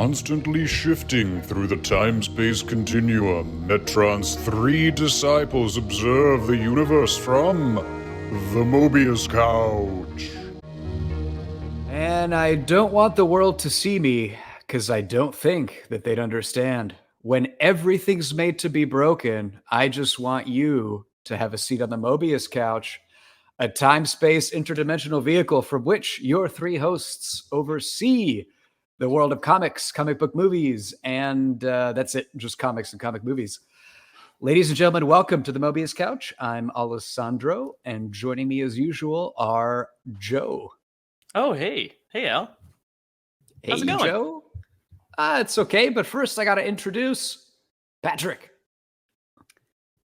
constantly shifting through the time-space continuum, Metron's three disciples observe the universe from the Mobius Couch. And I don't want the world to see me, because I don't think that they'd understand. When everything's made to be broken, I just want you to have a seat on the Mobius Couch, a time-space interdimensional vehicle from which your three hosts oversee the world of comics, comic book movies, and that's it, just comics and comic movies. Ladies and gentlemen, welcome to the Mobius Couch. I'm Alessandro, and joining me as usual are Joe. Oh, hey. Hey, Al. How's it going? Joe? It's okay, but first I got to introduce Patrick.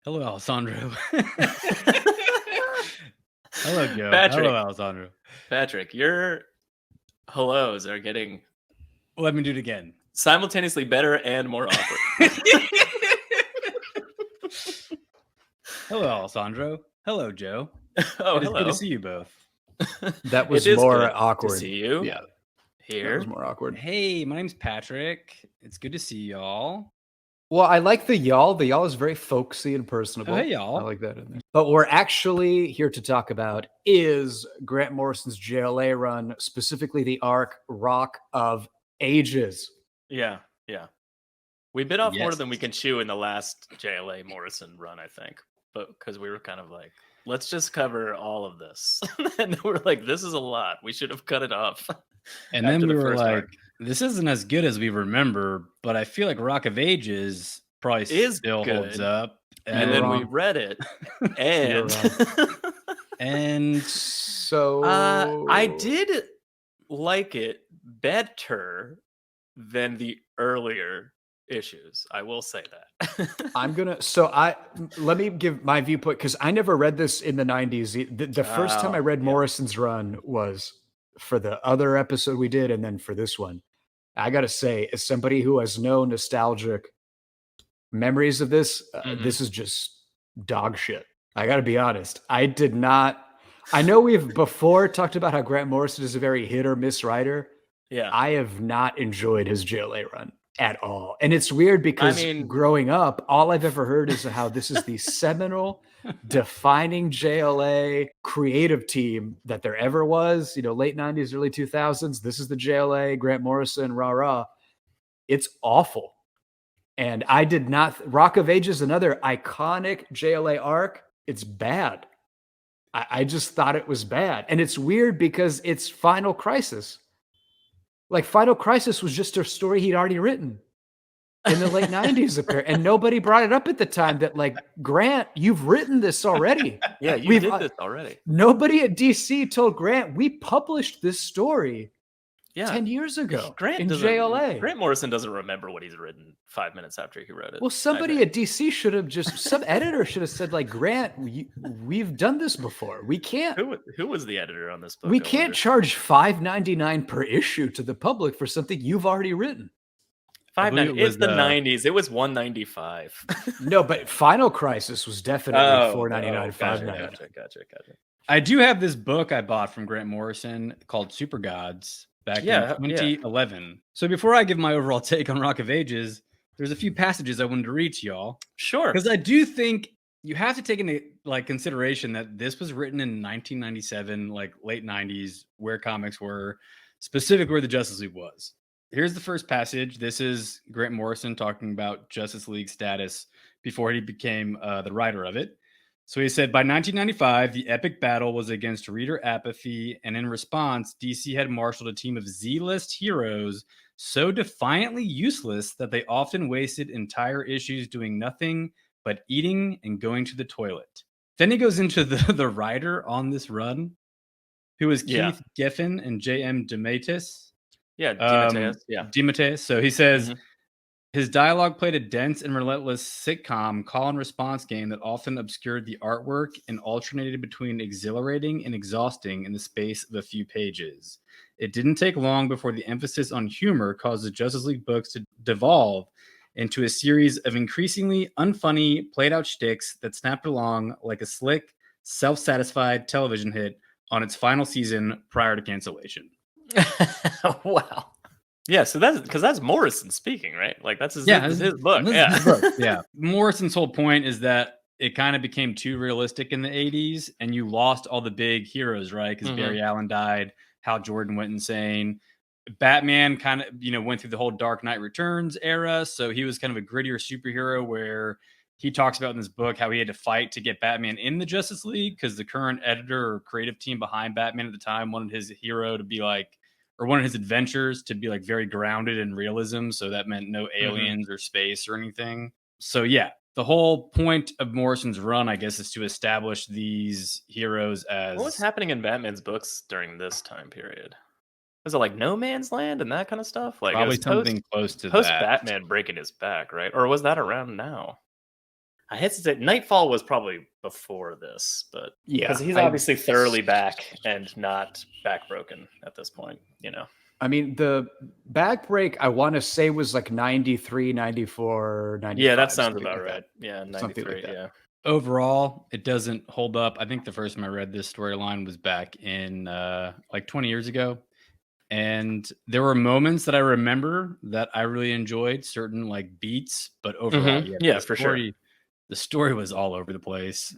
Hello, Alessandro. Hello, Joe. Patrick. Hello, Alessandro. Patrick, your hellos are getting Let me do it again. simultaneously better and more awkward. Hello, Alessandro. Hello, Joe. Oh, It is hello. good to see you both. That was It is more good awkward. to see you. Yeah, that Here. was more awkward. Hey, my name's Patrick. It's good to see y'all. Well, I like the y'all. The y'all is very folksy and personable. Oh, hey, y'all. I like that in there. But what we're actually here to talk about is Grant Morrison's JLA run, specifically the arc Rock of Ages. Yeah. We bit off more Yes. than we can chew in the last JLA Morrison run, I think. But because we were kind of like, let's just cover all of this. And we're like, this is a lot. We should have cut it off. And then after we the were first like, arc. this isn't as good as we remember, but I feel like Rock of Ages probably Is still holds good. up. And You're then we wrong. read it. And and So I did like it better than the earlier issues. I will say that. Let me give my viewpoint, because I never read this in the 90s. The first time I read yeah. Morrison's run was for the other episode we did, and then for this one. I gotta say, as somebody who has no nostalgic memories of this, this is just dog shit. I gotta be honest. I know we've before talked about how Grant Morrison is a very hit or miss writer. Yeah. I have not enjoyed his JLA run at all. And it's weird because mean- growing up, all I've ever heard is how this is the seminal defining JLA creative team that there ever was, late 90s, early 2000s. This is the JLA, Grant Morrison, rah. It's awful. And I did not, Rock of Ages, another iconic JLA arc. It's bad. I just thought it was bad. And it's weird because it's Final Crisis. Like, Final Crisis was just a story he'd already written in the late 90s, and nobody brought it up at the time that, like, Grant, you've written this already. Yeah, you did this already. Nobody at DC told Grant, we published this story 10 years ago in JLA. Grant Morrison doesn't remember what he's written 5 minutes after he wrote it. Well, somebody at DC should have some editor should have said, like, Grant, we've done this before. We can't. Who was the editor on this book? We can't charge $5.99 per issue to the public for something you've already written. $5.99. It's the 90s. It was $1.95. No, but Final Crisis was definitely $4.99, $5.99. Gotcha. I do have this book I bought from Grant Morrison called Super Gods back in 2011. So before I give my overall take on Rock of Ages, there's a few passages I wanted to read to y'all. Sure. Because I do think you have to take into consideration that this was written in 1997, like late 90s, where comics were, specifically where the Justice League was. Here's the first passage. This is Grant Morrison talking about Justice League status before he became the writer of it. So he said, by 1995, the epic battle was against reader apathy, and in response, DC had marshaled a team of Z-list heroes so defiantly useless that they often wasted entire issues doing nothing but eating and going to the toilet. Then he goes into the writer on this run, who is Keith Giffen and J.M. DeMatteis. Yeah, DeMatteis. DeMatteis. So he says, his dialogue played a dense and relentless sitcom call and response game that often obscured the artwork and alternated between exhilarating and exhausting in the space of a few pages. It didn't take long before the emphasis on humor caused the Justice League books to devolve into a series of increasingly unfunny, played-out shticks that snapped along like a slick, self-satisfied television hit on its final season prior to cancellation. Wow. Yeah, so that's Morrison speaking, right? Like that's his Yeah, his book. this is Yeah. his book, yeah. Morrison's whole point is that it kind of became too realistic in the 80s, and you lost all the big heroes, right? Because Barry Allen died, Hal Jordan went insane. Batman kind of, went through the whole Dark Knight Returns era, so he was kind of a grittier superhero where he talks about in this book how he had to fight to get Batman in the Justice League because the current editor or creative team behind Batman at the time wanted his hero to be like, or wanted his adventures to be like very grounded in realism. So that meant no aliens or space or anything. So yeah, the whole point of Morrison's run, I guess, is to establish these heroes as What was happening in Batman's books during this time period? Was it like No Man's Land and that kind of stuff? Like probably it was something close to post that. Batman breaking his back, right? Or was that around now? I hesitate. Nightfall was probably before this, but Yeah, because he's obviously thoroughly back and not back broken at this point, I mean, the back break, I want to say, was like 93, 94, 95. Yeah, that sounds something about like that. right. Yeah, Something 93, like that. yeah. Overall, it doesn't hold up. I think the first time I read this storyline was back in like 20 years ago. And there were moments that I remember that I really enjoyed, certain like beats, but overall, Yeah, for sure. The story was all over the place.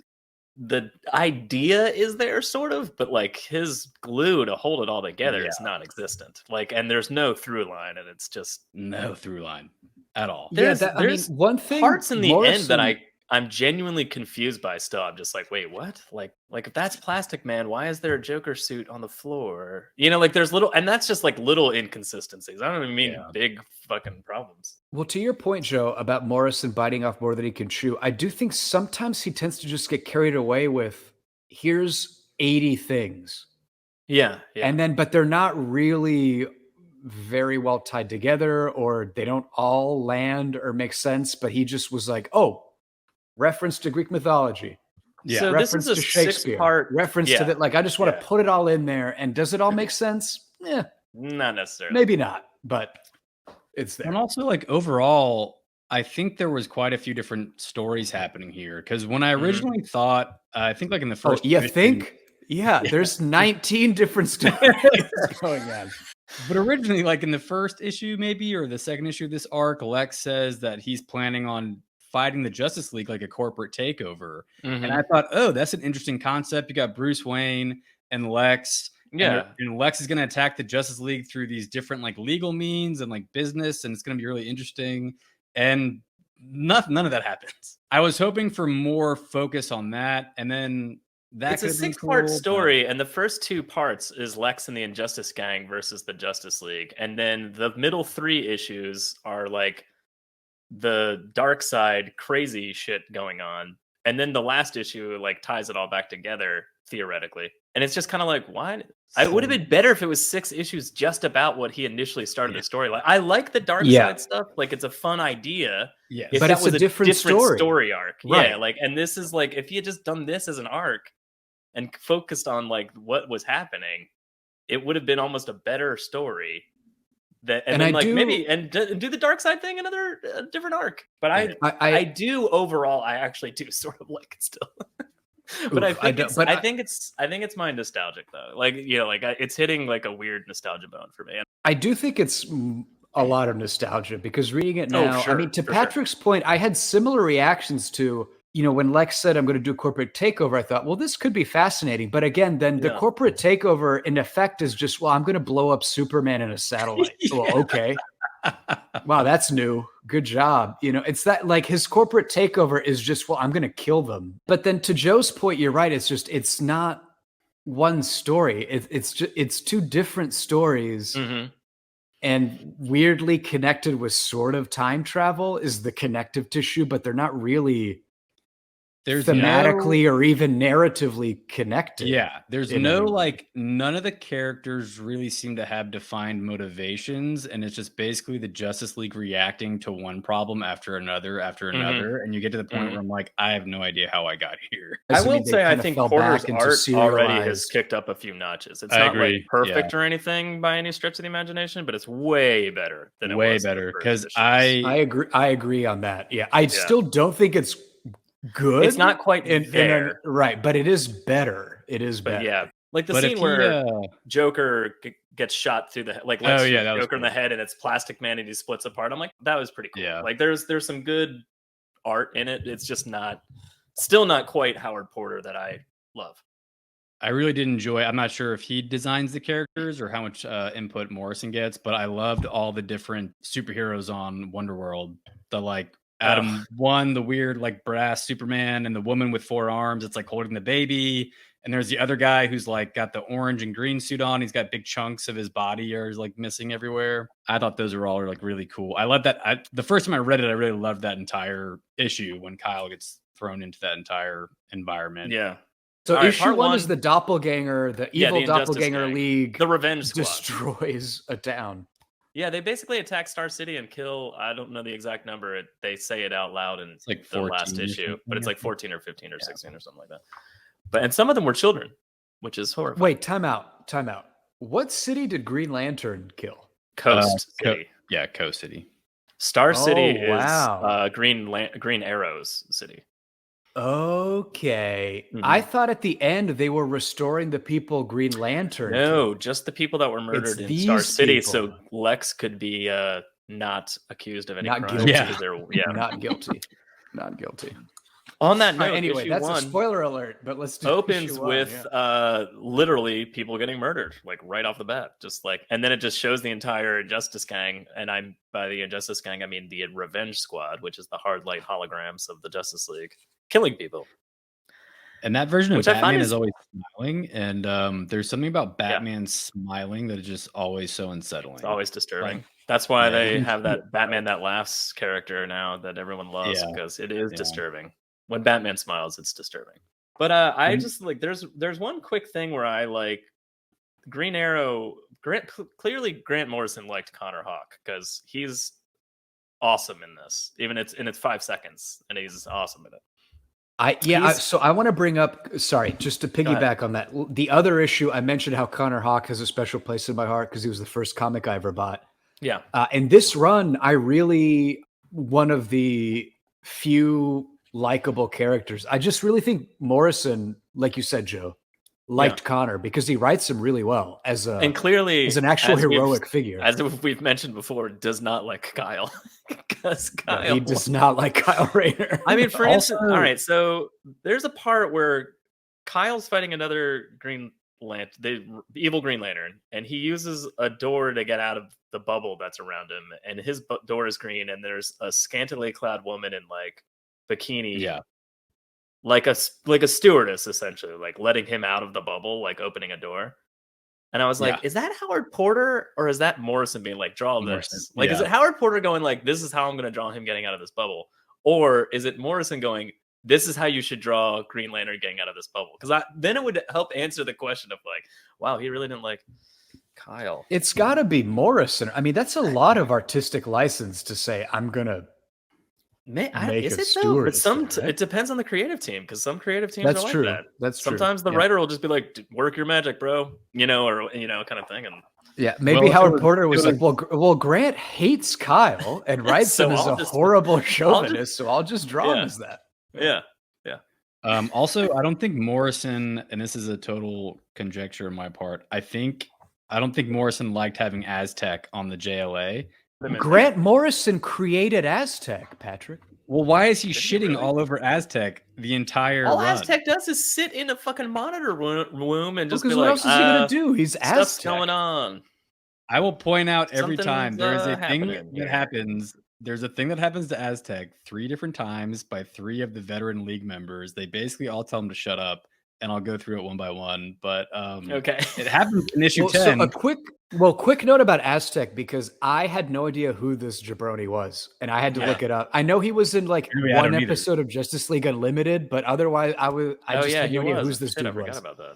The idea is there sort of, but like his glue to hold it all together is non-existent. Like, and there's no through line, and it's just no through line at all. There's one thing parts in the Morrison, end that I'm genuinely confused by still. I'm just like, wait, what? Like if that's Plastic Man, why is there a Joker suit on the floor? Like there's little, and that's just like little inconsistencies. I don't even mean big fucking problems. Well, to your point, Joe, about Morrison biting off more than he can chew, I do think sometimes he tends to just get carried away with, here's 80 things. Yeah. And then, but they're not really very well tied together, or they don't all land or make sense. But he just was like, oh, reference to Greek mythology. Yeah. So reference this is to Shakespeare. 6-part reference to that. Like, I just want to put it all in there. And does it all make sense? Yeah. Not necessarily. Maybe not, but it's there. And also, like, overall, I think there was quite a few different stories happening here. Because when I originally thought, I think like in the first there's 19 different stories going on. But originally, like in the first issue, maybe, or the second issue of this arc, Lex says that he's planning on fighting the Justice League like a corporate takeover. And I thought, oh, that's an interesting concept. You got Bruce Wayne and Lex. Yeah. And Lex is going to attack the Justice League through these different like legal means and like business. And it's going to be really interesting. And none of that happens. I was hoping for more focus on that. And then it's a 6-part story, and the first 2 parts is Lex and the Injustice Gang versus the Justice League, and then the middle 3 issues are like the Darkseid crazy shit going on, and then the last issue like ties it all back together theoretically. And it's just kind of like, why? It would have been better if it was 6 issues just about what he initially started the story. Like, I like the Darkseid stuff; like it's a fun idea. Yeah, but it's a different story arc. Right. Yeah, like, and this is like if he had just done this as an arc and focused on like what was happening, it would have been almost a better story. That and then like maybe do the Darkseid thing another different arc. But I do overall, I actually do sort of like it still. But I think it's my nostalgic though. Like it's hitting like a weird nostalgia bone for me. I do think it's a lot of nostalgia because reading it now, I mean, to Patrick's point, I had similar reactions to. When Lex said, I'm going to do corporate takeover, I thought, well, this could be fascinating. But again, then the corporate takeover in effect is just, well, I'm going to blow up Superman in a satellite. Well, okay. Wow, that's new. Good job. It's that like his corporate takeover is just, well, I'm going to kill them. But then to Joe's point, you're right. It's not one story. It's 2 different stories. And weirdly connected with sort of time travel is the connective tissue, but they're not really thematically or even narratively connected. Yeah, there's none of the characters really seem to have defined motivations, and it's just basically the Justice League reacting to one problem after another, and you get to the point where I'm like, I have no idea how I got here. I will say I think Porter's art already has kicked up a few notches. It's not like perfect or anything by any stretch of the imagination, but it's way better than it was. Way better, because I agree on that. Yeah, I still don't think it's good. It's not quite there. Right, but it is better. It is better. Yeah, Like the But if scene he, where Joker gets shot through the like Lex shoots that was Joker in cool. the head and it's Plastic Man and he splits apart. I'm like, that was pretty cool. Yeah. Like there's some good art in it. It's just still not quite Howard Porter that I love. I really did enjoy. I'm not sure if he designs the characters or how much input Morrison gets, but I loved all the different superheroes on Wonderworld. The like Adam 1, the weird like brass Superman, and the woman with 4 arms. It's like holding the baby. And there's the other guy who's like got the orange and green suit on. He's got big chunks of his body are like missing everywhere. I thought those were all like really cool. I love that. The first time I read it, I really loved that entire issue when Kyle gets thrown into that entire environment. Yeah. So All right, issue part 1 one is the doppelganger, the Yeah, evil the Injustice doppelganger Gang. league The Revenge Squad. destroys a town. Yeah, they basically attack Star City and kill. I don't know the exact number. They say it out loud in It's like the 14 last or issue, something, but it's I like think. 14 or 15 or 16 or something like that. And some of them were children, which is horrifying. Wait, time out. What city did Green Lantern kill? Coast City. Coast City. Star City Oh, wow. is Green Arrow's city. Okay. Mhm. I thought at the end they were restoring the people Green Lantern No, killed. just the people that were murdered in these Star City, so people. Lex could be not accused of any Not crime. guilty. because they're- Not guilty. Not guilty. On that All note, right, anyway, issue that's 1 a spoiler alert, but let's do opens issue 1, with yeah. literally people getting murdered, like right off the bat, just like, and then it just shows the entire Injustice Gang, and I'm by the Injustice Gang I mean the Revenge Squad, which is the hard light holograms of the Justice League, killing people. And that version of Which I find Batman is- is always smiling, and there's something about Batman smiling that is just always so unsettling. It's always disturbing. Like, That's why yeah, they you can have see that it. Batman that laughs character now that everyone loves, Yeah, because it is yeah. disturbing. When Batman smiles, it's disturbing. But I And- just like there's one quick thing where I like Green Arrow. Clearly Grant Morrison liked Connor Hawke because he's awesome in this. Even it's 5 seconds, and he's awesome in it. So I want to bring up, sorry, just to piggyback on that. The other issue, I mentioned how Connor Hawke has a special place in my heart because he was the first comic I ever bought. Yeah. And this run, one of the few likable characters. I just really think Morrison, like you said, Joe, liked Connor because he writes him really well and clearly as an actual heroic figure. As we've mentioned before, does not like Kyle. Because Kyle he does not like Kyle Rayner. I mean, for instance, all right, so there's a part where Kyle's fighting another the evil Green Lantern, and he uses a door to get out of the bubble that's around him, and his door is green, and there's a scantily clad woman in like bikini, like a stewardess essentially, like letting him out of the bubble, like opening a door. And I was like, is that Howard Porter or is that Morrison being like, draw this? Like, is it Howard Porter going like, this is how I'm going to draw him getting out of this bubble? Or is it Morrison going, this is how you should draw Green Lantern getting out of this bubble? Because then it would help answer the question of like, wow, he really didn't like Kyle. It's got to be Morrison. I mean, that's a lot of artistic license to say, I'm going to make is a it though? But stewardess, right? It depends on the creative team, because some creative teams That's are true. like that. That's true. Sometimes the writer will just be like, work your magic, bro, or kind of thing. And maybe Howard Porter was like, well, Grant hates Kyle and writes him as a horrible chauvinist, so I'll just draw him as that. Yeah. Also, I don't think Morrison, and this is a total conjecture on my part, I don't think Morrison liked having Aztec on the JLA. Grant Morrison created Aztec, Patrick. Well, why is he shitting all over Aztec the entire All run? Aztec does is sit in a fucking monitor room and just be what like, else is he gonna do? He's stuff's Aztec. going on. I will point out every time there is a thing happening that happens. There's a thing that happens to Aztec 3 different times by 3 of the veteran league members. They basically all tell him to shut up, and I'll go through it one by one. But okay, it happens in issue 10. So quick note about Aztec, because I had no idea who this jabroni was, and I had to look it up. I know he was in like one episode of Justice League Unlimited, but otherwise I just had no idea who's this dude was. About that.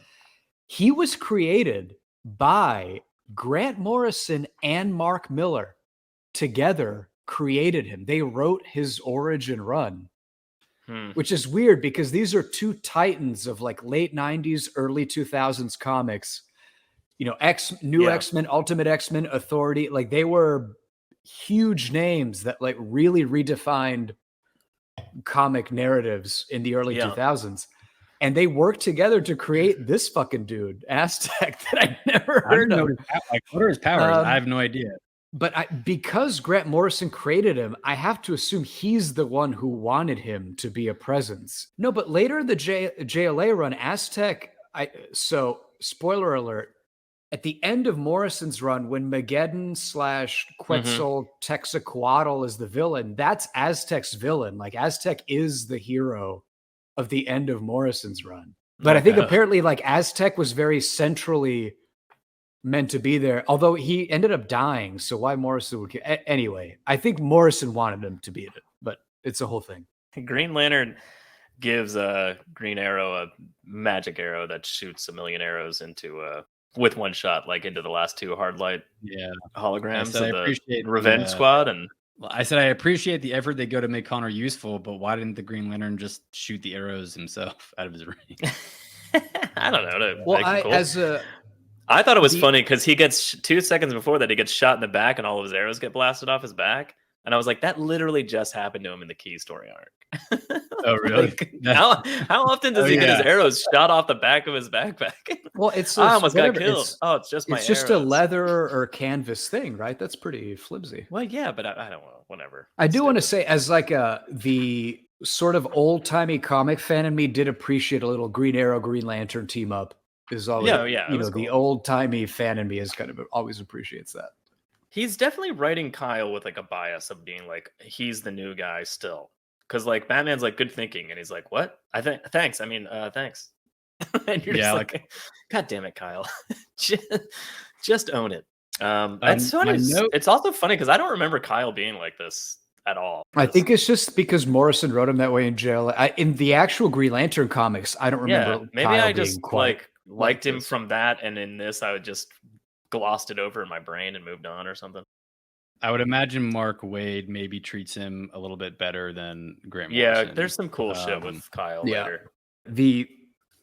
He was created by Grant Morrison and Mark Miller together. Created him. They wrote his origin run, which is weird because these are 2 titans of like late 90s, early 2000s comics. X-Men, Ultimate X-Men, Authority. Like they were huge names that like really redefined comic narratives in the early 2000s. and they worked together to create this fucking dude, Aztec, that I never I heard didn't of. know like, what are his powers? I have no idea. But because Grant Morrison created him, I have to assume he's the one who wanted him to be a presence. No, but later in the JLA run, Aztec. So spoiler alert. At the end of Morrison's run, when Mageddon / Quetzal Texacoatl is the villain, that's Aztec's villain. Like Aztec is the hero of the end of Morrison's run. But I think apparently like Aztec was very centrally meant to be there, although he ended up dying. So why Morrison would anyway? I think Morrison wanted him to be in it, but it's a whole thing. Green Lantern gives Green Arrow a magic arrow that shoots 1 million arrows into with one shot, like into the last 2 hard light holograms of the Revenge Squad. And I said I appreciate the effort they go to make Connor useful, but why didn't the Green Lantern just shoot the arrows himself out of his ring? I don't know. Well, I thought it was funny because he gets 2 seconds before that, he gets shot in the back and all of his arrows get blasted off his back. And I was like, that literally just happened to him in the Key story arc. Oh, really? How often does he get his arrows shot off the back of his backpack? Well, it's I almost got killed. It's just my It's just a leather or canvas thing, right? That's pretty flimsy. Well, yeah, but I don't know. Whatever. I do want to say, as like the sort of old-timey comic fan in me did appreciate a little Green Arrow, Green Lantern team up. Is always, cool. The old-timey fan in me is kind of always appreciates that. He's definitely writing Kyle with like a bias of being like, he's the new guy still. Because like Batman's like, good thinking. And he's like, what? Thanks. I mean, thanks. And you're just like, God damn it, Kyle. just own it. It's funny. It's also funny because I don't remember Kyle being like this at all. I think it's just because Morrison wrote him that way in JLA. In the actual Green Lantern comics, I don't remember. Maybe Kyle I just being liked him from that, and in this I would just glossed it over in my brain and moved on or something. I would imagine Mark Waid maybe treats him a little bit better than Grant Morrison. Yeah, there's some cool shit with Kyle later. The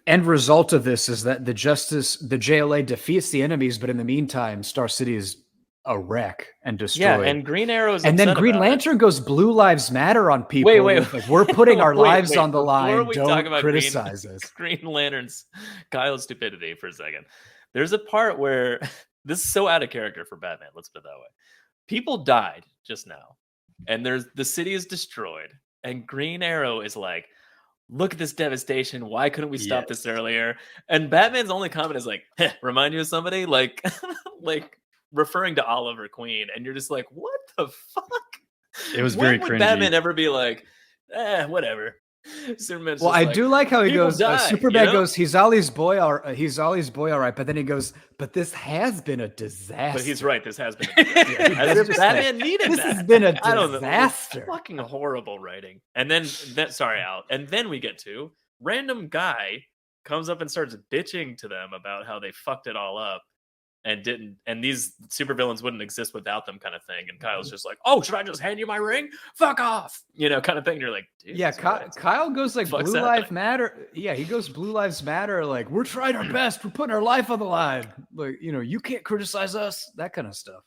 end result of this is that the JLA defeats the enemies, but in the meantime, Star City is a wreck and destroyed. Yeah, and Green Arrow's and then Green Lantern goes Blue Lives Matter on people. Wait. Like, we're putting our lives on the line. We Don't talk about criticize us. Green Lantern's Kyle's stupidity for a second. There's a part where this is so out of character for Batman. Let's put it that way. People died just now, and the city is destroyed, and Green Arrow is like, look at this devastation. Why couldn't we stop this earlier? And Batman's only comment is like, remind you of somebody? Like, like referring to Oliver Queen. And you're just like, what the fuck? It was very cringy. When would Batman ever be like, whatever? Superman's I do like how he goes. Superman goes, he's Ollie's boy, all right. But then he goes, but this has been a disaster. But he's right. This has been a disaster. As if Batman needed this that. Has been a disaster. Fucking horrible writing. And then, sorry, Al. And then we get to random guy comes up and starts bitching to them about how they fucked it all up. And these supervillains wouldn't exist without them, kind of thing. And Kyle's just like, "Oh, should I just hand you my ring? Fuck off!" Kind of thing. And you're like, dude, yeah. Kyle goes like Blue Lives Matter. Yeah, he goes Blue Lives Matter. Like, we're trying our best. We're putting our life on the line. Like, you can't criticize us. That kind of stuff.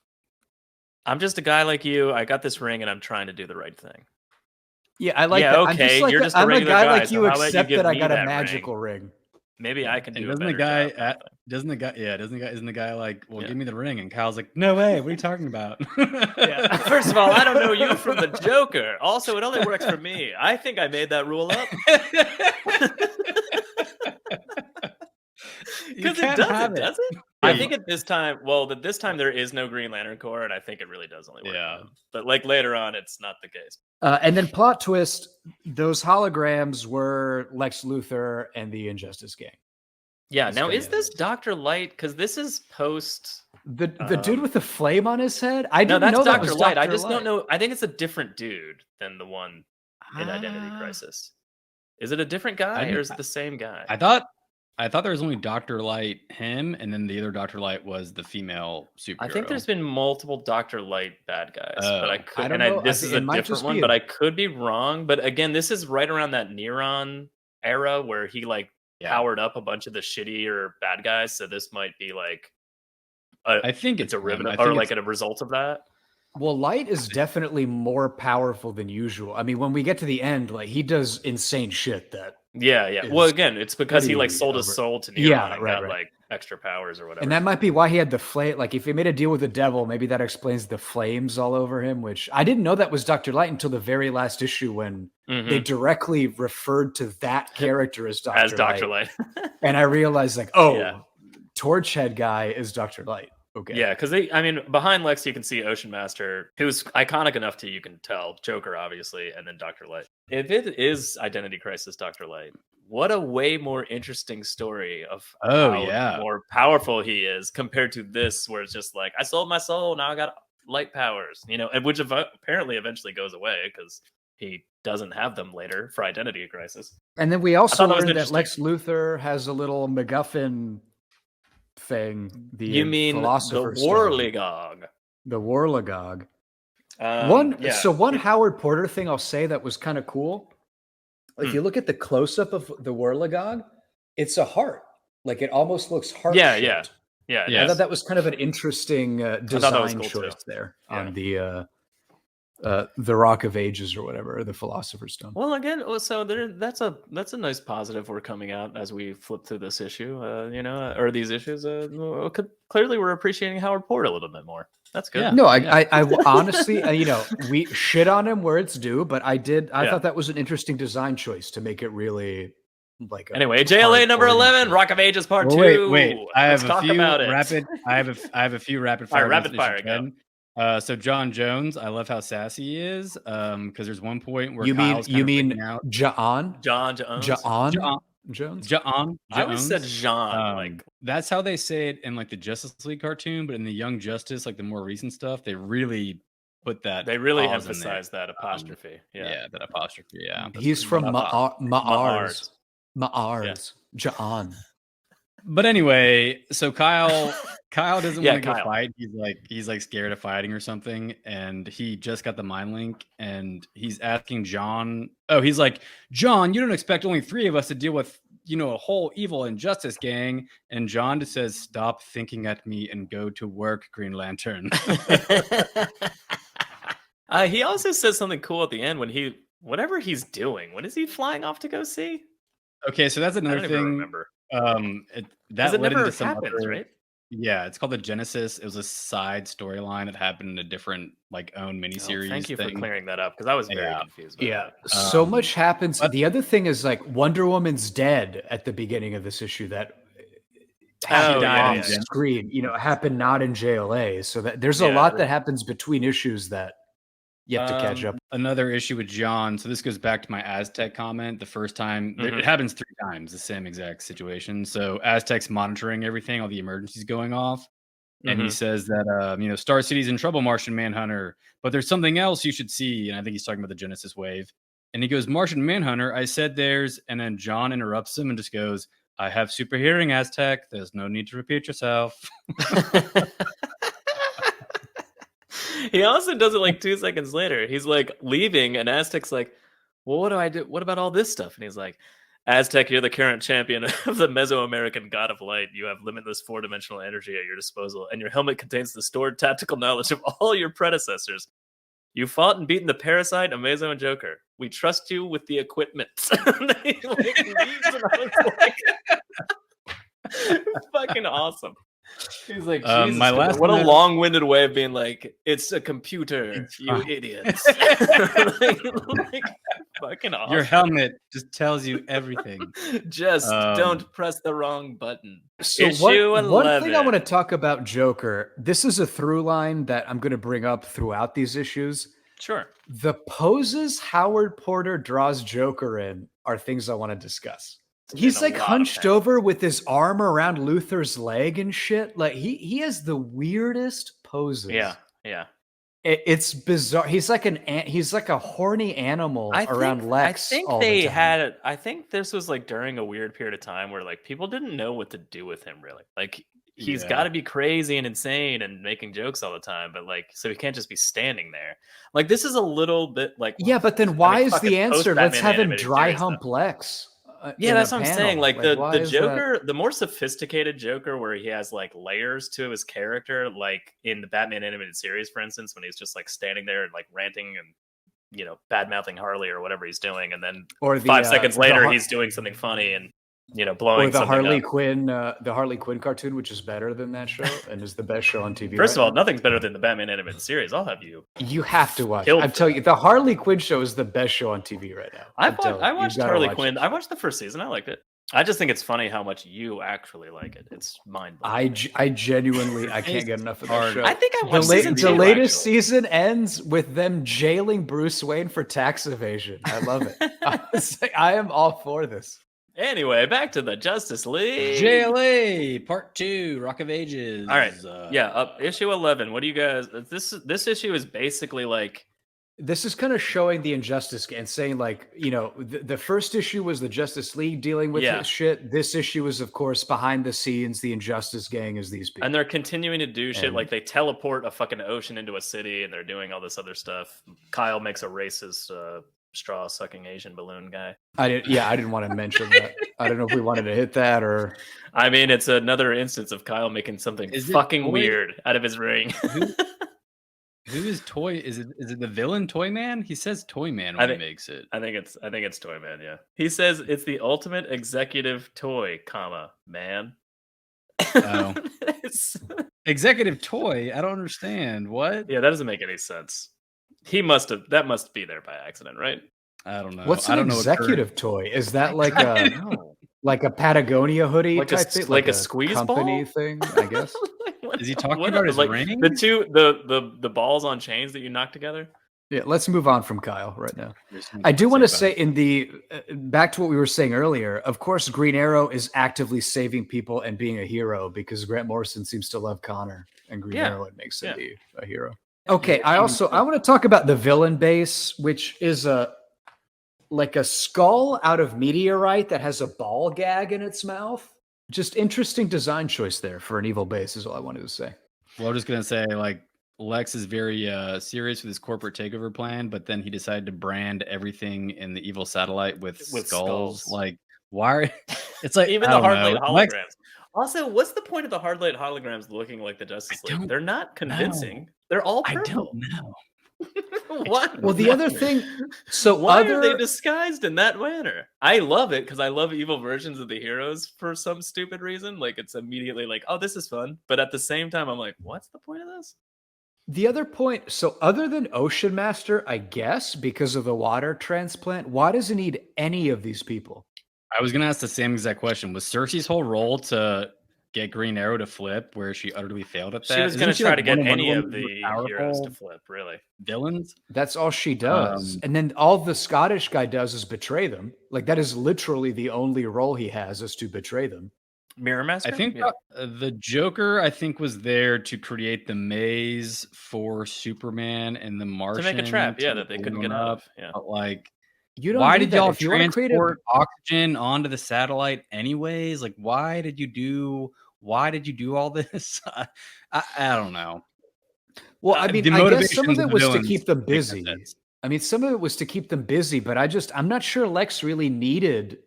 I'm just a guy like you. I got this ring, and I'm trying to do the right thing. Yeah, I like that. Okay, you're just a regular guy like you, except that I got a magical ring. Maybe I can do it. Isn't the guy like, well, give me the ring? And Kyle's like, no way. What are you talking about? First of all, I don't know you from the Joker. Also, it only works for me. I think I made that rule up. Because it doesn't. I think at this time, there is no Green Lantern Corps, and I think it really does only work. Yeah. But like later on, it's not the case. And then plot twist, those holograms were Lex Luthor and the Injustice Gang. Yeah. Now, is this Dr. Light? Because this is post... The dude with the flame on his head? I didn't know that's that was Dr. Light. Dr. I just Light. don't know. I think it's a different dude than the one in Identity Crisis. Is it a different guy or is it the same guy? I thought there was only Dr. Light, him, and then the other Dr. Light was the female superhero. I think there's been multiple Dr. Light bad guys, but I could. This is a different one, but I could be wrong. But again, this is right around that Neron era where he powered up a bunch of the shittier bad guys. So this might be like, I think it's a a result of that. Well, Light is definitely more powerful than usual. I mean, when we get to the end, like he does insane shit that Yeah. Well, again, it's because he like sold his over- soul to Neon and got right. like extra powers or whatever. And that might be why he had the flame. Like, if he made a deal with the devil, maybe that explains the flames all over him, which I didn't know that was Dr. Light until the very last issue when they directly referred to that character as Dr. Light. And I realized, like, Torchhead guy is Dr. Light. Okay. Yeah, because behind Lex, you can see Ocean Master, who's iconic enough to, you can tell, Joker, obviously, and then Dr. Light. If it is Identity Crisis Dr. Light, what a way more interesting story of how more powerful he is compared to this, where it's just like, I sold my soul, now I got light powers, and which apparently eventually goes away because he doesn't have them later for Identity Crisis. And then we also learned that Lex Luthor has a little MacGuffin thing. You mean the Warlegog? The Warlegog. One Howard Porter thing I'll say that was kind of cool. If you look at the close-up of the Warlegog, it's a heart. Like, it almost looks heart-shaped. Yeah. I thought that was kind of an interesting design choice there on the Rock of Ages or whatever, the Philosopher's Stone. Well, again, so that's a nice positive we're coming out as we flip through this issue, or these issues. Clearly, we're appreciating Howard Porter a little bit more. That's good. Yeah. No, I honestly, we shit on him where it's due, but I thought that was an interesting design choice to make it really like. Anyway, JLA number 11, Rock of Ages Part 2. Wait. Let's talk about it. I have a few rapid fire. All right, rapid fire again. So John Jones, I love how sassy he is. Because there's one point where John Jones. I always said Jean. That's how they say it in like the Justice League cartoon, but in the Young Justice, like the more recent stuff, they really put that. They really emphasize that apostrophe. That apostrophe. Yeah, he's from Ma'ars. John. But anyway, so Kyle doesn't want to go fight. He's like scared of fighting or something, and he just got the mind link, and he's asking John. Oh, he's like, John, you don't expect only 3 of us to deal with a whole evil injustice gang. And John just says, stop thinking at me and go to work, Green Lantern. He also says something cool at the end when whatever he's doing. What is he flying off to go see? Okay, so that's another thing. Remember. That led into some happens, right? Yeah, it's called the Genesis. It was a side storyline that happened in a different own miniseries. Thank you for clearing that up, because I was very confused. So much happens. The other thing is, like, Wonder Woman's dead at the beginning of this issue. That happened on screen. Happened not in JLA. So that there's a lot that happens between issues that you have to catch up. Another issue with John. So this goes back to my Aztec comment. The first time it happens 3 times, the same exact situation. So Aztec's monitoring everything, all the emergencies going off. And he says that, Star City's in trouble, Martian Manhunter, but there's something else you should see. And I think he's talking about the Genesis wave. And he goes, Martian Manhunter, I said there's, and then John interrupts him and just goes, I have super hearing, Aztec. There's no need to repeat yourself. He also does it like 2 seconds later. He's like leaving, and Aztec's like, well, what do I do? What about all this stuff? And he's like, Aztec, you're the current champion of the Mesoamerican god of light. You have limitless 4-dimensional energy at your disposal, and your helmet contains the stored tactical knowledge of all your predecessors. You fought and beaten the Parasite, Amazo, and Joker. We trust you with the equipment. Fucking awesome. He's like, what a long-winded way of being like, it's a computer, idiots. Fucking awesome. Your helmet just tells you everything. Just don't press the wrong button. So one thing I want to talk about Joker, this is a through line that I'm going to bring up throughout these issues. Sure. The poses Howard Porter draws Joker in are things I want to discuss. He's like hunched over with his arm around Luthor's leg and shit. Like he has the weirdest poses. Yeah. It's bizarre. He's like a horny animal around Lex. I think this was like during a weird period of time where like people didn't know what to do with him really. Like he's got to be crazy and insane and making jokes all the time, but like so he can't just be standing there. Like this is a little bit like but then why is the answer? Let's have him dry hump Lex. That's what I'm saying. Like the Joker, the more sophisticated Joker, where he has like layers to his character, like in the Batman animated series, for instance, when he's just like standing there and like ranting and bad mouthing Harley or whatever he's doing, and then Or 5 seconds later he's doing something funny and blowing or the something Harley up. Quinn, the Harley Quinn cartoon, which is better than that show and is the best show on TV. First of all, now. nothing's better than the Batman animated series. I'll have you. You have to watch. Killed I'm for telling you, the Harley Quinn show is the best show on TV right now. I watched Harley Quinn. It. I watched the first season. I liked it. I just think it's funny how much you actually like it. It's mind-blowing. I genuinely I can't get enough of that show. I think I watched season 2, the latest actually. season ends with them jailing Bruce Wayne for tax evasion. I love it. I am all for this. Anyway, back to the Justice League. JLA Part 2, Rock of Ages. All right. Issue 11. What do you guys? This issue is basically like. This is kind of showing the injustice and saying, like, the first issue was the Justice League dealing with this shit. This issue is, of course, behind the scenes. The Injustice Gang is these people. And they're continuing to do shit. Like, they teleport a fucking ocean into a city, and they're doing all this other stuff. Kyle makes a racist straw-sucking Asian balloon guy. I didn't want to mention that. I don't know if we wanted to hit that or... I mean, it's another instance of Kyle making something fucking weird out of his ring. Who is Toy? Is it the villain Toy Man? He says Toy Man when he makes it. I think it's Toy Man. Yeah, he says it's the ultimate executive toy, man. Oh, executive toy. I don't understand what. Yeah, that doesn't make any sense. That must be there by accident, right? I don't know. What's an executive toy? Is that like a Patagonia hoodie type thing? Like a squeeze company ball thing, I guess. Is he talking about his ring? The balls on chains that you knock together? Yeah, let's move on from Kyle right now. I do want to say back to what we were saying earlier, of course, Green Arrow is actively saving people and being a hero because Grant Morrison seems to love Connor and Green Arrow. It makes him be a hero. Okay, I want to talk about the villain base, which is like a skull out of meteorite that has a ball gag in its mouth. Just interesting design choice there for an evil base is all I wanted to say. Well, I'm just going to say, like, Lex is very serious with his corporate takeover plan, but then he decided to brand everything in the evil satellite with skulls. Like, why are... It's like, even the hard light holograms. Also, what's the point of the hard light holograms looking like the Justice League? They're not convincing. Know. They're all purple. I don't know. What? Well, the other thing, why are they disguised in that manner? I love it because I love evil versions of the heroes for some stupid reason. Like, it's immediately like, oh, this is fun. But at the same time, I'm like, what's the point of this? The other point, so other than Ocean Master, I guess, because of the water transplant, why does it need any of these people? I was going to ask the same exact question. Was Cersei's whole role to get Green Arrow to flip, where she utterly failed at that? She was going to try to get any of the heroes to flip, really. Villains? That's all she does. And then all the Scottish guy does is betray them. Like, that is literally the only role he has, is to betray them. Mirror Master? I think the Joker, was there to create the maze for Superman and the Martian. To make a trap, that they couldn't get out of. Yeah. But, like, why did y'all transport oxygen onto the satellite anyways? Like, why did you do all this? I don't know. Well, I mean, I guess some of it was to keep them busy. Some of it was to keep them busy, but I'm not sure Lex really needed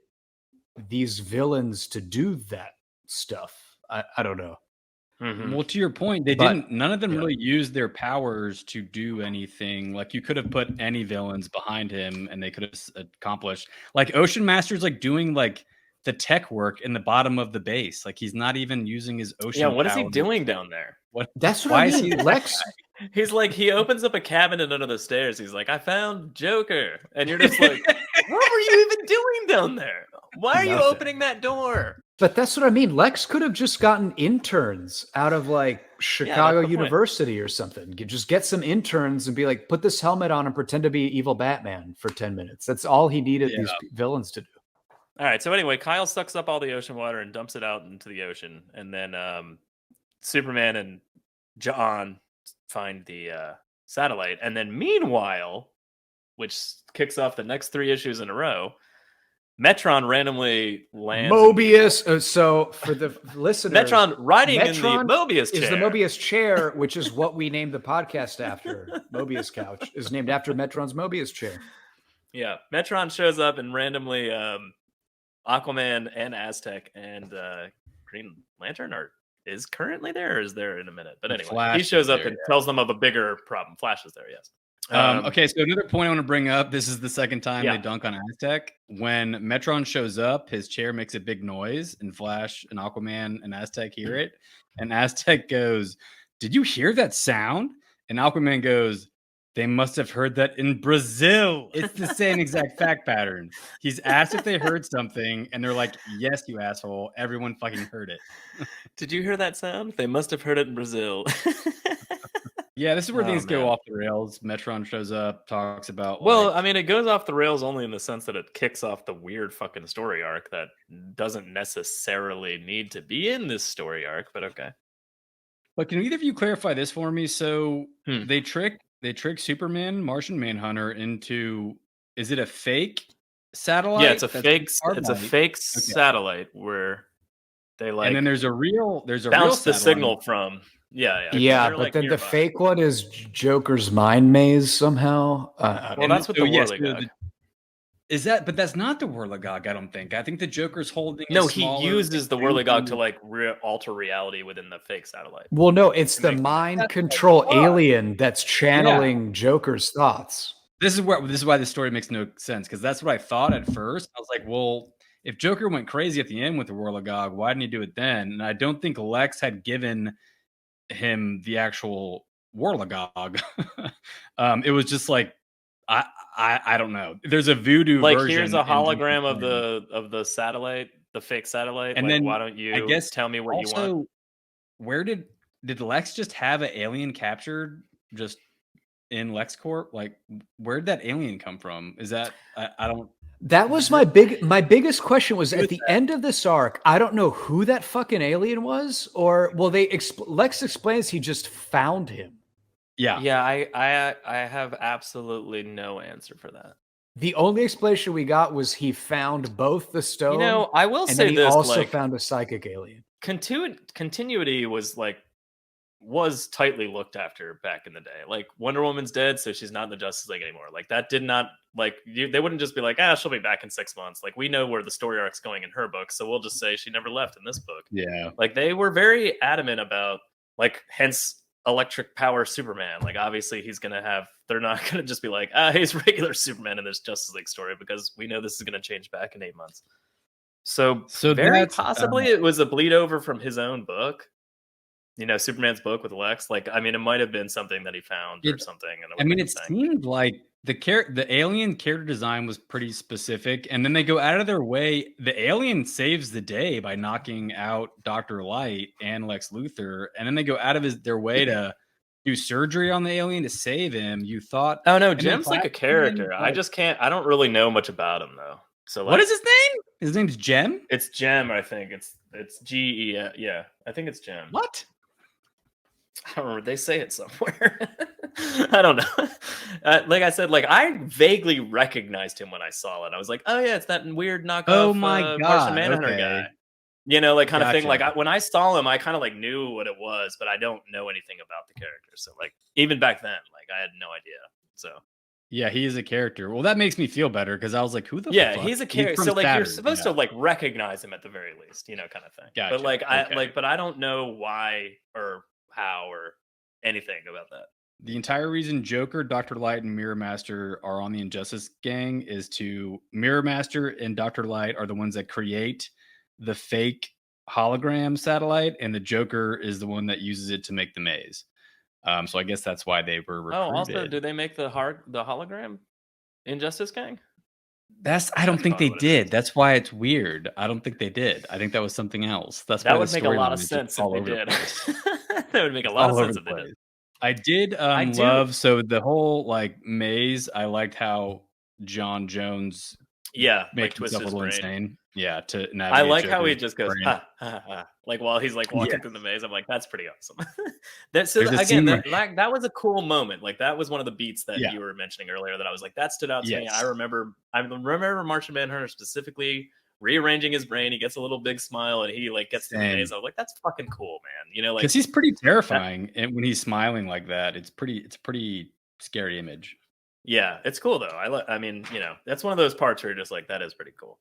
these villains to do that stuff. I don't know. Mm-hmm. Well, to your point, none of them really used their powers to do anything. Like, you could have put any villains behind him and they could have accomplished, like, Ocean Master's like doing like the tech work in the bottom of the base. Like, he's not even using his ocean. Yeah, what is he doing down there? That's what I mean. Is he Lex? He's like, he opens up a cabinet under the stairs. He's like, I found Joker. And you're just like, what were you even doing down there? Why are you opening that door? But that's what I mean. Lex could have just gotten interns out of like Chicago University or something. Just get some interns and be like, put this helmet on and pretend to be evil Batman for 10 minutes. That's all he needed these villains to do. All right. So anyway, Kyle sucks up all the ocean water and dumps it out into the ocean. And then Superman and John find the satellite. And then meanwhile, which kicks off the next 3 issues in a row, Metron randomly lands. Mobius. So for the listeners, Metron riding in the Mobius chair. Is the Mobius chair, which is what we named the podcast after. Mobius Couch is named after Metron's Mobius chair. Yeah, Metron shows up and randomly Aquaman and Aztec and Green Lantern is currently there, or is there in a minute? But anyway, he shows up and tells them of a bigger problem. Flash is there, yes. Okay, so another point I want to bring up. This is the second time Yeah. they dunk on Aztec. When Metron shows up, his chair makes a big noise, and Flash and Aquaman and Aztec hear it. And Aztec goes, "Did you hear that sound?" And Aquaman goes, "They must have heard that in Brazil." It's the same exact fact pattern. He's asked if they heard something, and they're like, "Yes, you asshole. Everyone fucking heard it." Did you hear that sound? They must have heard it in Brazil. Yeah, this is where Oh, things go man. off the rails. Metron shows up, talks about Well, like, I mean, it goes off the rails only in the sense that it kicks off the weird fucking story arc that doesn't necessarily need to be in this story arc, but okay. but can either of you clarify this for me? So Hmm. they trick Superman, Martian Manhunter into, is it a fake satellite? Yeah, it's a that's fake carbide? satellite where they like And then there's a real bounce the satellite. signal from. Yeah. Yeah, They're, but like, then the nearby. fake one is Joker's mind maze somehow. Well, that's what the Whirligig. Is that? But that's not the Whirligig. I don't think. I think the Joker's holding. No, a he smaller, uses the like, Whirligig to like alter reality within the fake satellite. Well, no, it's the makes- mind That's control what I thought. alien that's channeling Joker's thoughts. This is why this story makes no sense, because that's what I thought at first. I was like, well, if Joker went crazy at the end with the Whirligig, why didn't he do it then? And I don't think Lex had given him the actual Whirligig. It was just like, I don't know. There's a voodoo Like, version. here's a in hologram Joker's of the satellite, the fake satellite. And like, then why don't you I guess tell me what you want? also, where did Lex just have an alien captured just in LexCorp? Like, where'd that alien come from? Is that I don't. That was my biggest question was at the end of this arc. I don't know who that fucking alien was, or well, Lex explains he just found him. Yeah. Yeah, I have absolutely no answer for that. The only explanation we got was he found both the stone. You know, I will and say then he this: also like, found a psychic alien. continuity was tightly looked after back in the day. Like, Wonder Woman's dead, so she's not in the Justice League anymore. Like, that did not they wouldn't just be like, she'll be back in 6 months. Like, we know where the story arc's going in her book, so we'll just say she never left in this book. Yeah. Like, they were very adamant about, like, hence electric power Superman. Like, obviously they're not gonna just be like, he's regular Superman in this Justice League story, because we know this is gonna change back in 8 months. So very that's, possibly it was a bleed over from his own book. You know, Superman's book with Lex. Like, I mean, it might have been something that he found or something. And I mean, it seemed like the alien character design was pretty specific, and then they go out of their way. The alien saves the day by knocking out Dr. Light and Lex Luthor, and then they go out of their way to do surgery on the alien to save him. You thought, oh no, Jim's like a character. I don't really know much about him though. So, like, what is his name? His name's Jem? It's Jem, I think. It's G-E. Yeah, I think it's Jem. What? I don't remember. They say it somewhere. I don't know. Like I said, like, I vaguely recognized him when I saw it. I was like, oh yeah, it's that weird knockoff. Oh my God, Martian Manhunter guy. You know, like, kind of thing. Gotcha. Like, when I saw him, I kind of like knew what it was, but I don't know anything about the character. So, like, even back then, like, I had no idea. So yeah, he is a character. Well, that makes me feel better, because I was like, who the yeah, fuck? he's a character. So, like, Saturn, you're supposed to like recognize him at the very least, you know, kind of thing. Gotcha. But like, Okay. but I don't know why or how or anything about that. The entire reason Joker, Dr. Light, and Mirror Master are on the Injustice gang is Mirror Master and Dr. Light are the ones that create the fake hologram satellite, and the Joker is the one that uses it to make the maze. So I guess that's why they were recruited. Oh, also, do they make the hologram Injustice Gang? I don't think they did. That's why it's weird. I don't think they did. I think that was something else. That would make a lot of sense if they did. That would make a lot of sense if they did. I did love so the whole like maze. I liked how John Jones like, twist his brain. Insane. Yeah, to navigate. I like how he just goes brain. Like, while he's like walking through the maze. I'm like, that's pretty awesome. That was a cool moment. Like, that was one of the beats that you were mentioning earlier that I was like, that stood out to me. I remember Martian Manhunter specifically rearranging his brain. He gets a little big smile and he like gets to the maze. I was like, that's fucking cool, man. You know, like, because he's pretty terrifying, and when he's smiling like that, it's pretty scary image. Yeah, it's cool though. I mean, you know, that's one of those parts where you're just like, that is pretty cool.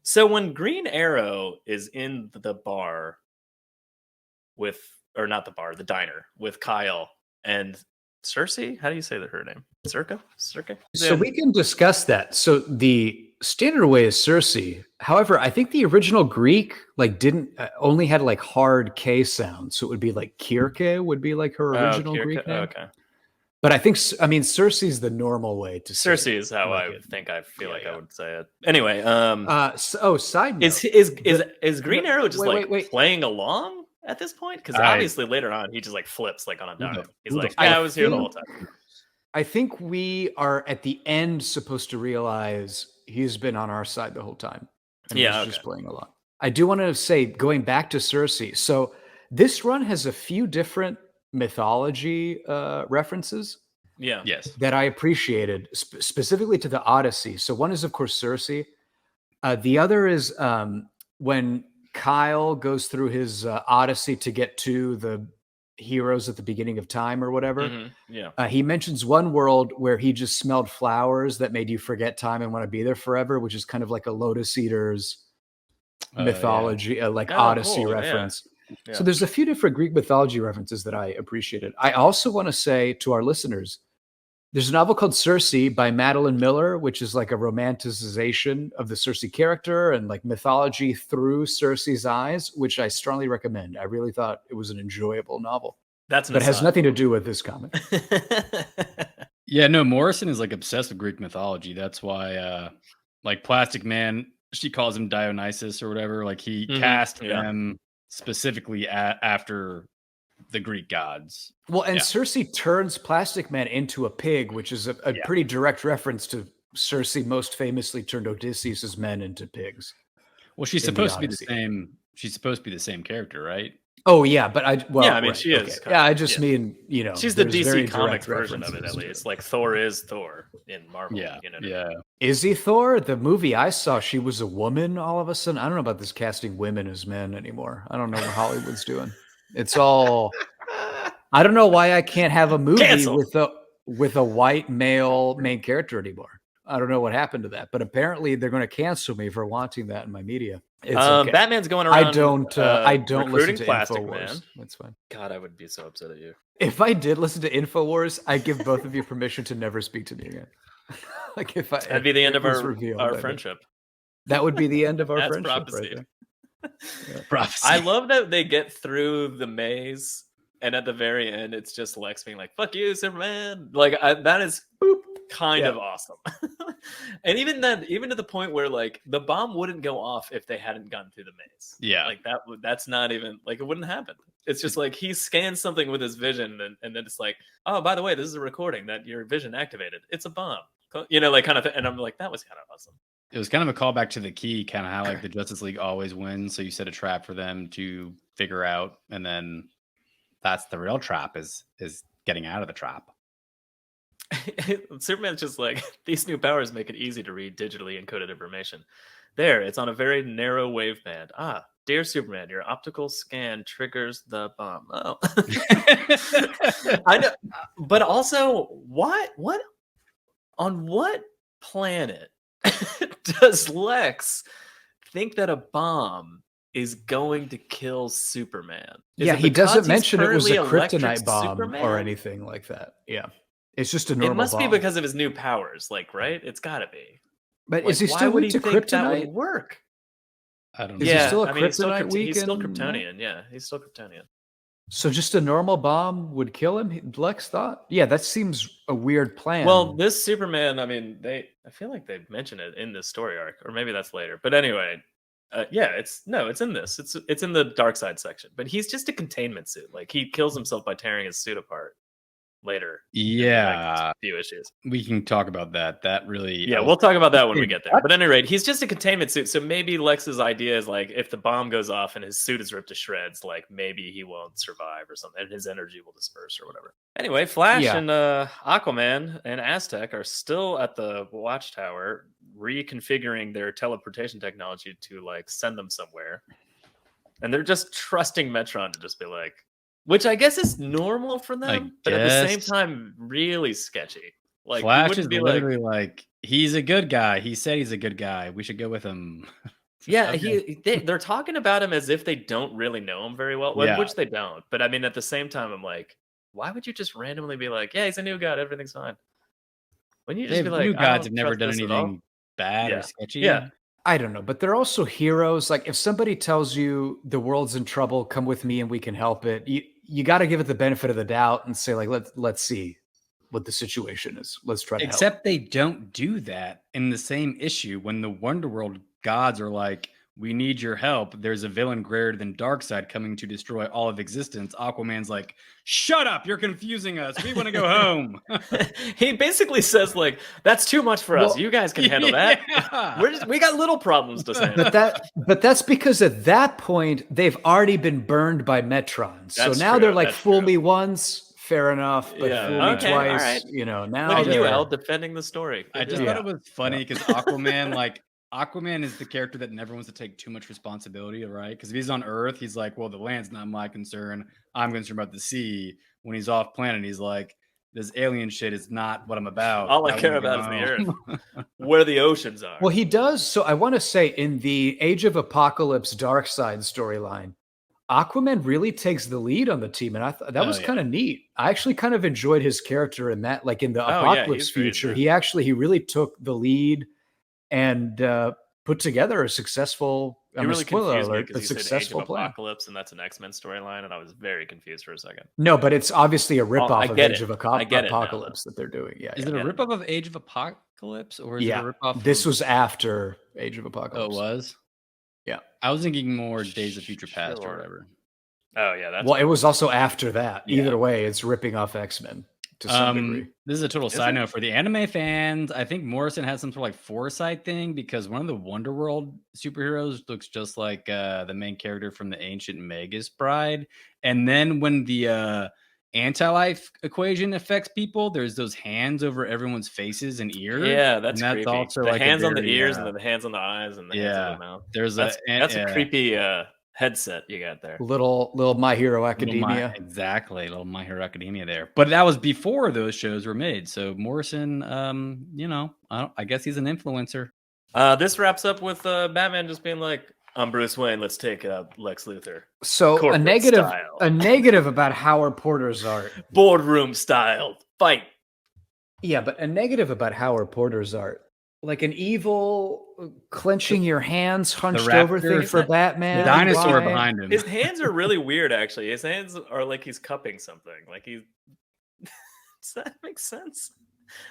So when Green Arrow is in the bar the diner with Kyle, and Cersei? How do you say her name? Circa? So we can discuss that. So the standard way is Cersei. However, I think the original Greek didn't only had hard K sounds. So it would be Kirke would be her original Greek name. Okay. But I mean Cersei's the normal way to say Cersei it. is how I feel I would say it. Anyway, side note. Is Green Arrow just wait. playing along at this point? Because obviously later on he just flips on a dime. He's I was here the whole time. I think we are at the end supposed to realize he's been on our side the whole time. And he's just playing along. I do want to say, going back to Cersei, so this run has a few different mythology references that I appreciated, specifically to the Odyssey. So one is, of course, Cersei. The other is when Kyle goes through his Odyssey to get to the heroes at the beginning of time or whatever. He mentions one world where he just smelled flowers that made you forget time and want to be there forever, which is kind of like a Lotus Eaters mythology, Odyssey reference. Yeah. So there's a few different Greek mythology references that I appreciated. I also want to say to our listeners, there's a novel called Circe by Madeline Miller, which is like a romanticization of the Circe character and mythology through Circe's eyes, which I strongly recommend. I really thought it was an enjoyable novel. But it has nothing to do with this comic. Yeah, no, Morrison is obsessed with Greek mythology. That's why Plastic Man, she calls him Dionysus or whatever. He cast them specifically after the Greek gods. Well, and Circe turns Plastic Man into a pig, which is a pretty direct reference to Circe most famously turned Odysseus's men into pigs. Well, she's supposed to be the same. She's supposed to be the same character, right? Oh yeah, but she is. Yeah, I just mean she's the DC Comics version of it, at least. Thor is Thor in Marvel. Yeah. Is he Thor? The movie I saw, she was a woman all of a sudden. I don't know about this casting women as men anymore. I don't know what Hollywood's doing. It's all. I don't know why I can't have a movie with a white male main character anymore. I don't know what happened to that, but apparently they're going to cancel me for wanting that in my media. It's okay. Batman's going around. I don't listen to Plastic InfoWars. Man. That's fine. God, I would be so upset at you. If I did listen to InfoWars, I give both of you permission to never speak to me again. That'd be the end of our friendship. That would be the end of our That's friendship. Prophecy. Right there. Prophecy. I love that they get through the maze, and at the very end, it's just Lex being like, "Fuck you, Superman!" That is kind of awesome. And even to the point where the bomb wouldn't go off if they hadn't gotten through the maze. Yeah, that's not even it wouldn't happen. It's just he scans something with his vision, and then it's oh, by the way, this is a recording that your vision activated. It's a bomb, kind of. And I'm that was kind of awesome. It was kind of a callback to the Key, kind of how the Justice League always wins. So you set a trap for them to figure out, and then that's the real trap is getting out of the trap. Superman's just these new powers make it easy to read digitally encoded information. There, it's on a very narrow waveband. Ah, dear Superman, your optical scan triggers the bomb. Oh, I know, but also, what on what planet does Lex think that a bomb is going to kill Superman? He doesn't mention it was a kryptonite bomb Superman? Or anything like that. Yeah. It's just a normal bomb. It must be because of his new powers, right? It's got to be. But is he still weak to kryptonite? That would work? I don't know. Is he still a kryptonite weak? He's still Kryptonian. Yeah, he's still Kryptonian. So just a normal bomb would kill him, Lex thought? Yeah, that seems a weird plan. Well, this Superman, I feel like they mention it in this story arc, or maybe that's later. But anyway, it's in this. It's in the Darkseid section. But he's just a containment suit. He kills himself by tearing his suit apart later. Yeah, a few issues. We can talk about that. That really. Yeah, we'll talk about that when we get there. But at any rate, he's just a containment suit. So maybe Lex's idea is if the bomb goes off and his suit is ripped to shreds, maybe he won't survive or something, and his energy will disperse or whatever. Anyway, Flash and Aquaman and Aztec are still at the Watchtower reconfiguring their teleportation technology to send them somewhere, and they're just trusting Metron to just be which I guess is normal for them, but at the same time, really sketchy. Flash is literally he's a good guy. He said he's a good guy. We should go with him. Yeah, they're talking about him as if they don't really know him very well, which they don't. But at the same time, I'm why would you just randomly be like, yeah, he's a new god, everything's fine? Wouldn't you just They be like, new I gods don't have never trust done this at all? anything bad Yeah. or sketchy. Yeah. I don't know, but they're also heroes. Like if somebody tells you the world's in trouble, come with me and we can help it. You got to give it the benefit of the doubt and say like, let's see what the situation is. Let's try to help. Except they don't do that in the same issue when the Wonderworld gods are like, we need your help. There's a villain greater than Darkseid coming to destroy all of existence. Aquaman's like, shut up, you're confusing us. We want to go home. He basically says like, that's too much for us. Well, You guys can handle that. Yeah. We got little problems to say. But that's because at that point they've already been burned by Metron. So That's now true, they're like, that's fool true. me once, fair enough, but Yeah, fool me okay, twice. alright. You know, now Look at you, they're- Al, defending the story. I just Yeah. thought it was funny because Aquaman, like, Aquaman is the character that never wants to take too much responsibility, right? Because if he's on Earth, he's like, well, the land's not my concern. I'm concerned about the sea. When he's off planet, he's like, this alien shit is not what I'm about. All I wanna care go about is the home." Earth, where the oceans are. Well, he does. So I want to say in the Age of Apocalypse Darkseid storyline, Aquaman really takes the lead on the team. And I thought that was yeah. kind of neat. I actually kind of enjoyed his character in that, like in the yeah, Apocalypse he's great in future. that. He really took the lead and put together a successful, It really spoiler confused me alert, a because you said Age successful of plan. Apocalypse, and that's an X-Men storyline, and I was very confused for a second. No, but it's obviously a ripoff of get Age it. of I get it now, Apocalypse that they're doing. Yeah. Is yeah. it a get it. ripoff of Age of Apocalypse or is it a ripoff? This of... was after Age of Oh, Apocalypse. it was? Yeah. I was thinking more Days of Future Past or Sure. whatever. Oh yeah, that's Well, it was also after that. Yeah. Either way, it's ripping off X-Men to some degree. This is a total Is side it? note for the anime fans. I think Morrison had some sort of like foresight thing because one of the Wonderworld superheroes looks just like the main character from the ancient Magus Bride. And then when the anti-life equation affects people, there's those hands over everyone's faces and ears. Yeah, that's and creepy. also the like a hands on the very, ears, and then the hands on the eyes, and the hands on the mouth. There's That's a creepy headset you got there. Little My Hero Little Academia. exactly, little My Hero Academia there. But that was before those shows were made. So Morrison, I guess he's an influencer. This wraps up with Batman just being like, "I'm Bruce Wayne. Let's take out Lex Luthor." So a Corporate style. negative about Howard Porter's art. Boardroom style fight. Yeah, but a negative about Howard Porter's art. Like an evil clenching your hands, hunched over raptor, thing for Batman. The dinosaur Why? behind him. His hands are really weird, actually. His hands are like he's cupping something. Like he's. Does that make sense?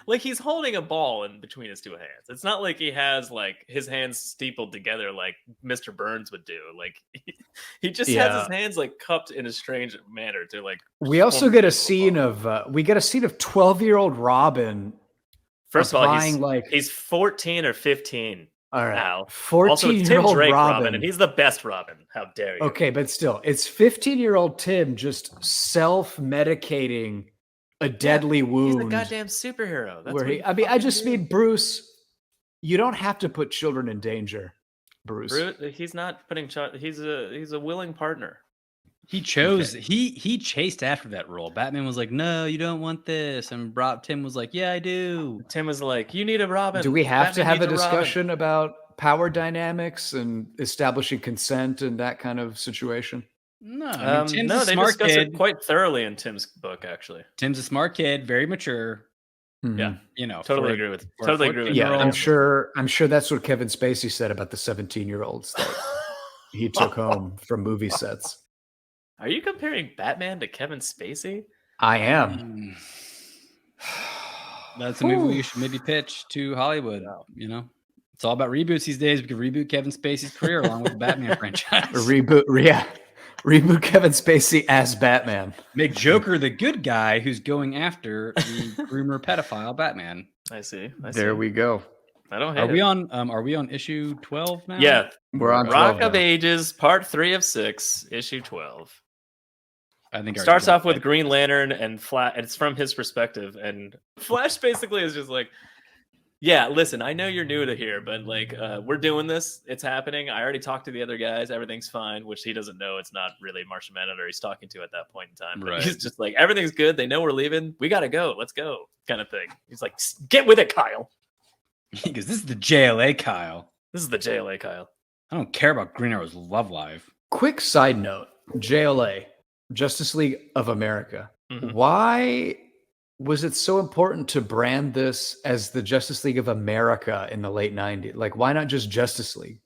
Like he's holding a ball in between his two hands. It's not like he has like his hands steepled together like Mr. Burns would do. Like he just has his hands like cupped in a strange manner to like. We also get a scene of 12-year-old Robin. First of all, applying, like he's 14 or 15. all right, Now. Also, it's Tim 14-year-old Drake Robin, and he's the best Robin. How dare you? Okay, but still, it's 15-year-old Tim just self-medicating a deadly wound. He's a goddamn superhero. That's where what he, I mean, I just mean Bruce. You don't have to put children in danger, Bruce. He's not putting. He's a willing partner. He chose. He chased after that role. Batman was like, "No, you don't want this," and Tim was like, "Yeah, I do." Tim was like, "You need a Robin." Do we have to have a needs Robin. discussion about power dynamics and establishing consent and that kind of situation? No, I mean, Tim's no, a they smart discuss kid. it quite thoroughly in Tim's book, actually. Tim's a smart kid, very mature. Yeah, Totally agree with. for a Totally agree with. Yeah, that. I'm sure that's what Kevin Spacey said about the 17-year-olds that he took home from movie sets. Are you comparing Batman to Kevin Spacey? I am. That's a movie you should maybe pitch to Hollywood. It's all about reboots these days. We could reboot Kevin Spacey's career along with the Batman franchise. Reboot Kevin Spacey as Batman. Make Joker the good guy who's going after the groomer pedophile Batman. I see. There we go. I don't hate Are it. we on issue 12 now? Yeah, we're on Rock 12 of now. Ages, part 3 of 6, issue 12. I think Starts off with Green Lantern and Flash. It's from his perspective, and Flash basically is just like, "Yeah, listen, I know you're new to here, but like, we're doing this. It's happening. I already talked to the other guys. Everything's fine," which he doesn't know. It's not really Martian Manhunter he's talking to at that point in time. But Right. he's just like, "Everything's good. They know we're leaving. We gotta go. Let's go," kind of thing. He's like, "Get with it, Kyle. Because this is the JLA, Kyle. This is the JLA, Kyle." I don't care about Green Arrow's love life. Quick side note: JLA, Justice League of America. Mhm. Why was it so important to brand this as the Justice League of America in the late 90s? Like, why not just Justice League?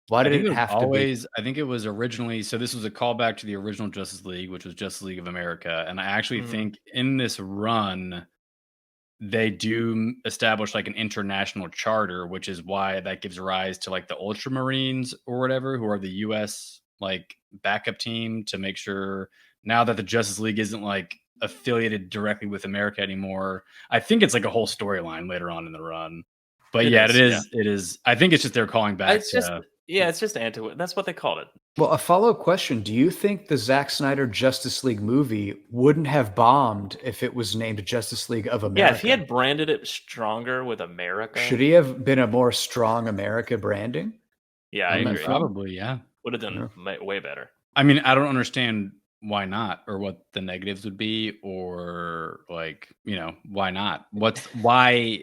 Why I did think it it was have to be? always. I think it was originally. So this was a callback to the original Justice League, which was Justice League of America. And I actually Mhm. think in this run, they do establish like an international charter, which is why that gives rise to like the Ultramarines or whatever, who are the U.S. like backup team to make sure now that the Justice League isn't like affiliated directly with America anymore. I think it's like a whole storyline later on in the run. But It yeah, is, it yeah. is. It is. I think it's just they're calling back It's just to. it's just that's what they called it. Well, a follow-up question. Do you think the Zack Snyder Justice League movie wouldn't have bombed if it was named Justice League of America? Yeah, if he had branded it stronger with America. Should he have been a more strong America branding? Yeah, I on that agree. film? Probably, yeah. Would have done way better. I mean, I don't understand why not, or what the negatives would be, or like, why not? Why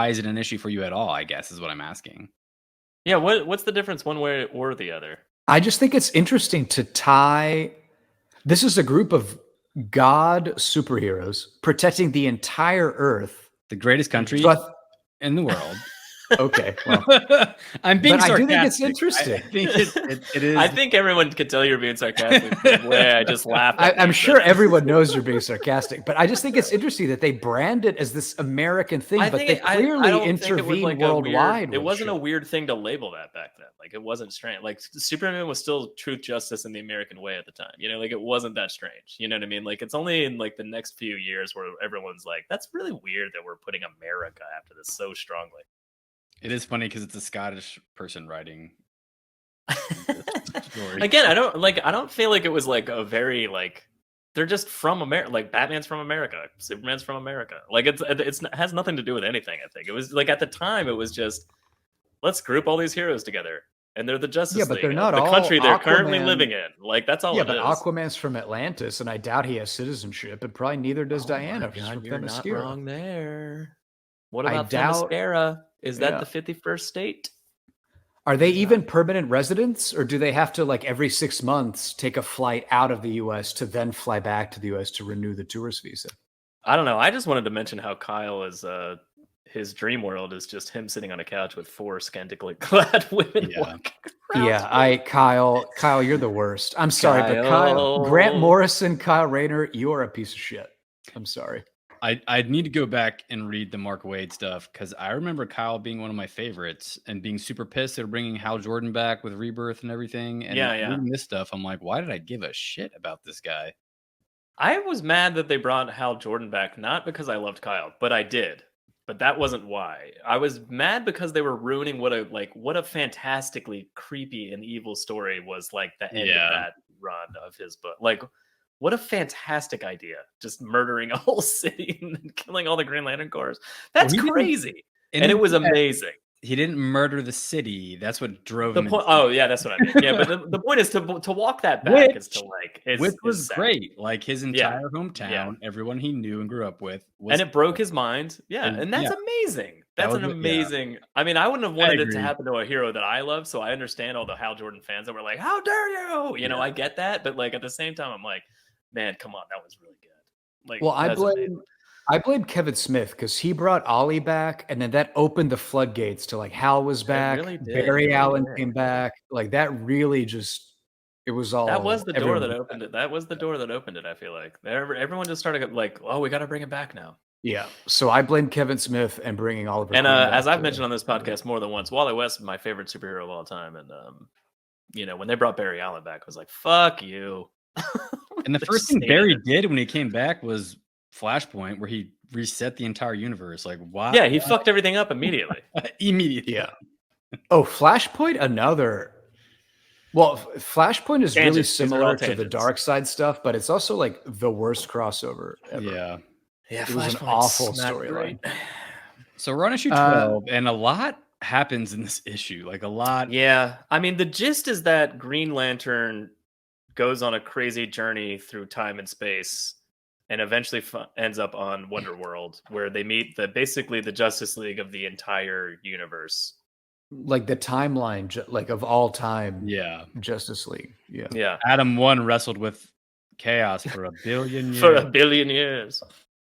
is it an issue for you at all? I guess is what I'm asking. Yeah, what's the difference one way or the other? I just think it's interesting to tie. This is a group of God superheroes protecting the entire Earth. The greatest country So in the world. okay, well, I'm being but I sarcastic. do think it's interesting. I think it is. I think everyone could tell you're being sarcastic. The way I just laughed. I'm sure everyone knows you're being sarcastic, but I just think it's interesting that they brand it as this American thing, but they clearly intervene worldwide. It wasn't a weird thing to label that back then. Like it wasn't strange. Like Superman was still truth, justice, and the American way at the time. Like it wasn't that strange. You know what I mean? Like it's only in like the next few years where everyone's like, "That's really weird that we're putting America after this so strongly." It is funny because it's a Scottish person writing. Again, I don't feel like it was like a very like they're just from America. Like Batman's from America, Superman's from America. Like it has nothing to do with anything. I think it was like at the time it was just let's group all these heroes together, and they're the Justice League. Yeah, but they're not the all country they're Aquaman. currently living in. Like that's all. Yeah, it but is. Aquaman's from Atlantis, and I doubt he has citizenship, and probably neither does Diana. God, She's from you're not Themyscira. wrong there. What I about doubt- Themyscira? Is that Yeah. the 51st state? Are they even permanent residents, or do they have to like every 6 months take a flight out of the U.S. to then fly back to the U.S. to renew the tourist visa? I don't know. I just wanted to mention how Kyle is his dream world is just him sitting on a couch with 4 scantily clad women. Yeah. walking around. Yeah, Kyle, you're the worst. I'm sorry, but Kyle, Grant Morrison, Kyle Rayner, you are a piece of shit. I'm sorry. I'd need to go back and read the Mark Waid stuff because I remember Kyle being one of my favorites and being super pissed at bringing Hal Jordan back with Rebirth and everything. And reading this stuff, I'm like, why did I give a shit about this guy? I was mad that they brought Hal Jordan back, not because I loved Kyle, but I did. But that wasn't why. I was mad because they were ruining what a fantastically creepy and evil story was like the end of that run of his book. Like, what a fantastic idea. Just murdering a whole city and then killing all the Green Lantern Corps. That's crazy. And it was amazing. He didn't murder the city. That's what drove the him. Point, oh, yeah, that's what I mean. Yeah, but the point is to walk that back is to like... Which was great. Like his entire hometown, everyone he knew and grew up with. And it broke his mind. Yeah, and that's amazing. That's an amazing... I mean, I wouldn't have wanted it to happen to a hero that I love, so I understand all the Hal Jordan fans that were like, how dare you? You know, I get that, but like at the same time, I'm like, man, come on, that was really good. Like, well, I blame Kevin Smith because he brought Ollie back, and then that opened the floodgates to like Hal was back, really Barry Allen came back. Like that really just it was all. That was the door that opened it. That was the door that opened it. I feel like everyone just started like, oh, we got to bring it back now. Yeah, so I blame Kevin Smith and bringing Oliver. And as I've mentioned on this podcast more than once, Wally West is my favorite superhero of all time, and you know, when they brought Barry Allen back, I was like, fuck you. And the first thing Barry did when he came back was Flashpoint, where he reset the entire universe. Like, why? Yeah, he fucked everything up immediately. Yeah. Oh, Flashpoint, another. Well, Flashpoint is really similar to the Darkseid stuff, but it's also like the worst crossover ever. Yeah, it was an awful storyline. So we're on issue 12, and a lot happens in this issue. Like a lot. Yeah, I mean, the gist is that Green Lantern goes on a crazy journey through time and space and eventually ends up on Wonderworld, where they meet basically the Justice League of the entire universe. Like the timeline, like of all time. Yeah. Justice League. Yeah. Yeah. Adam 1 wrestled with chaos for a billion years. For a billion years.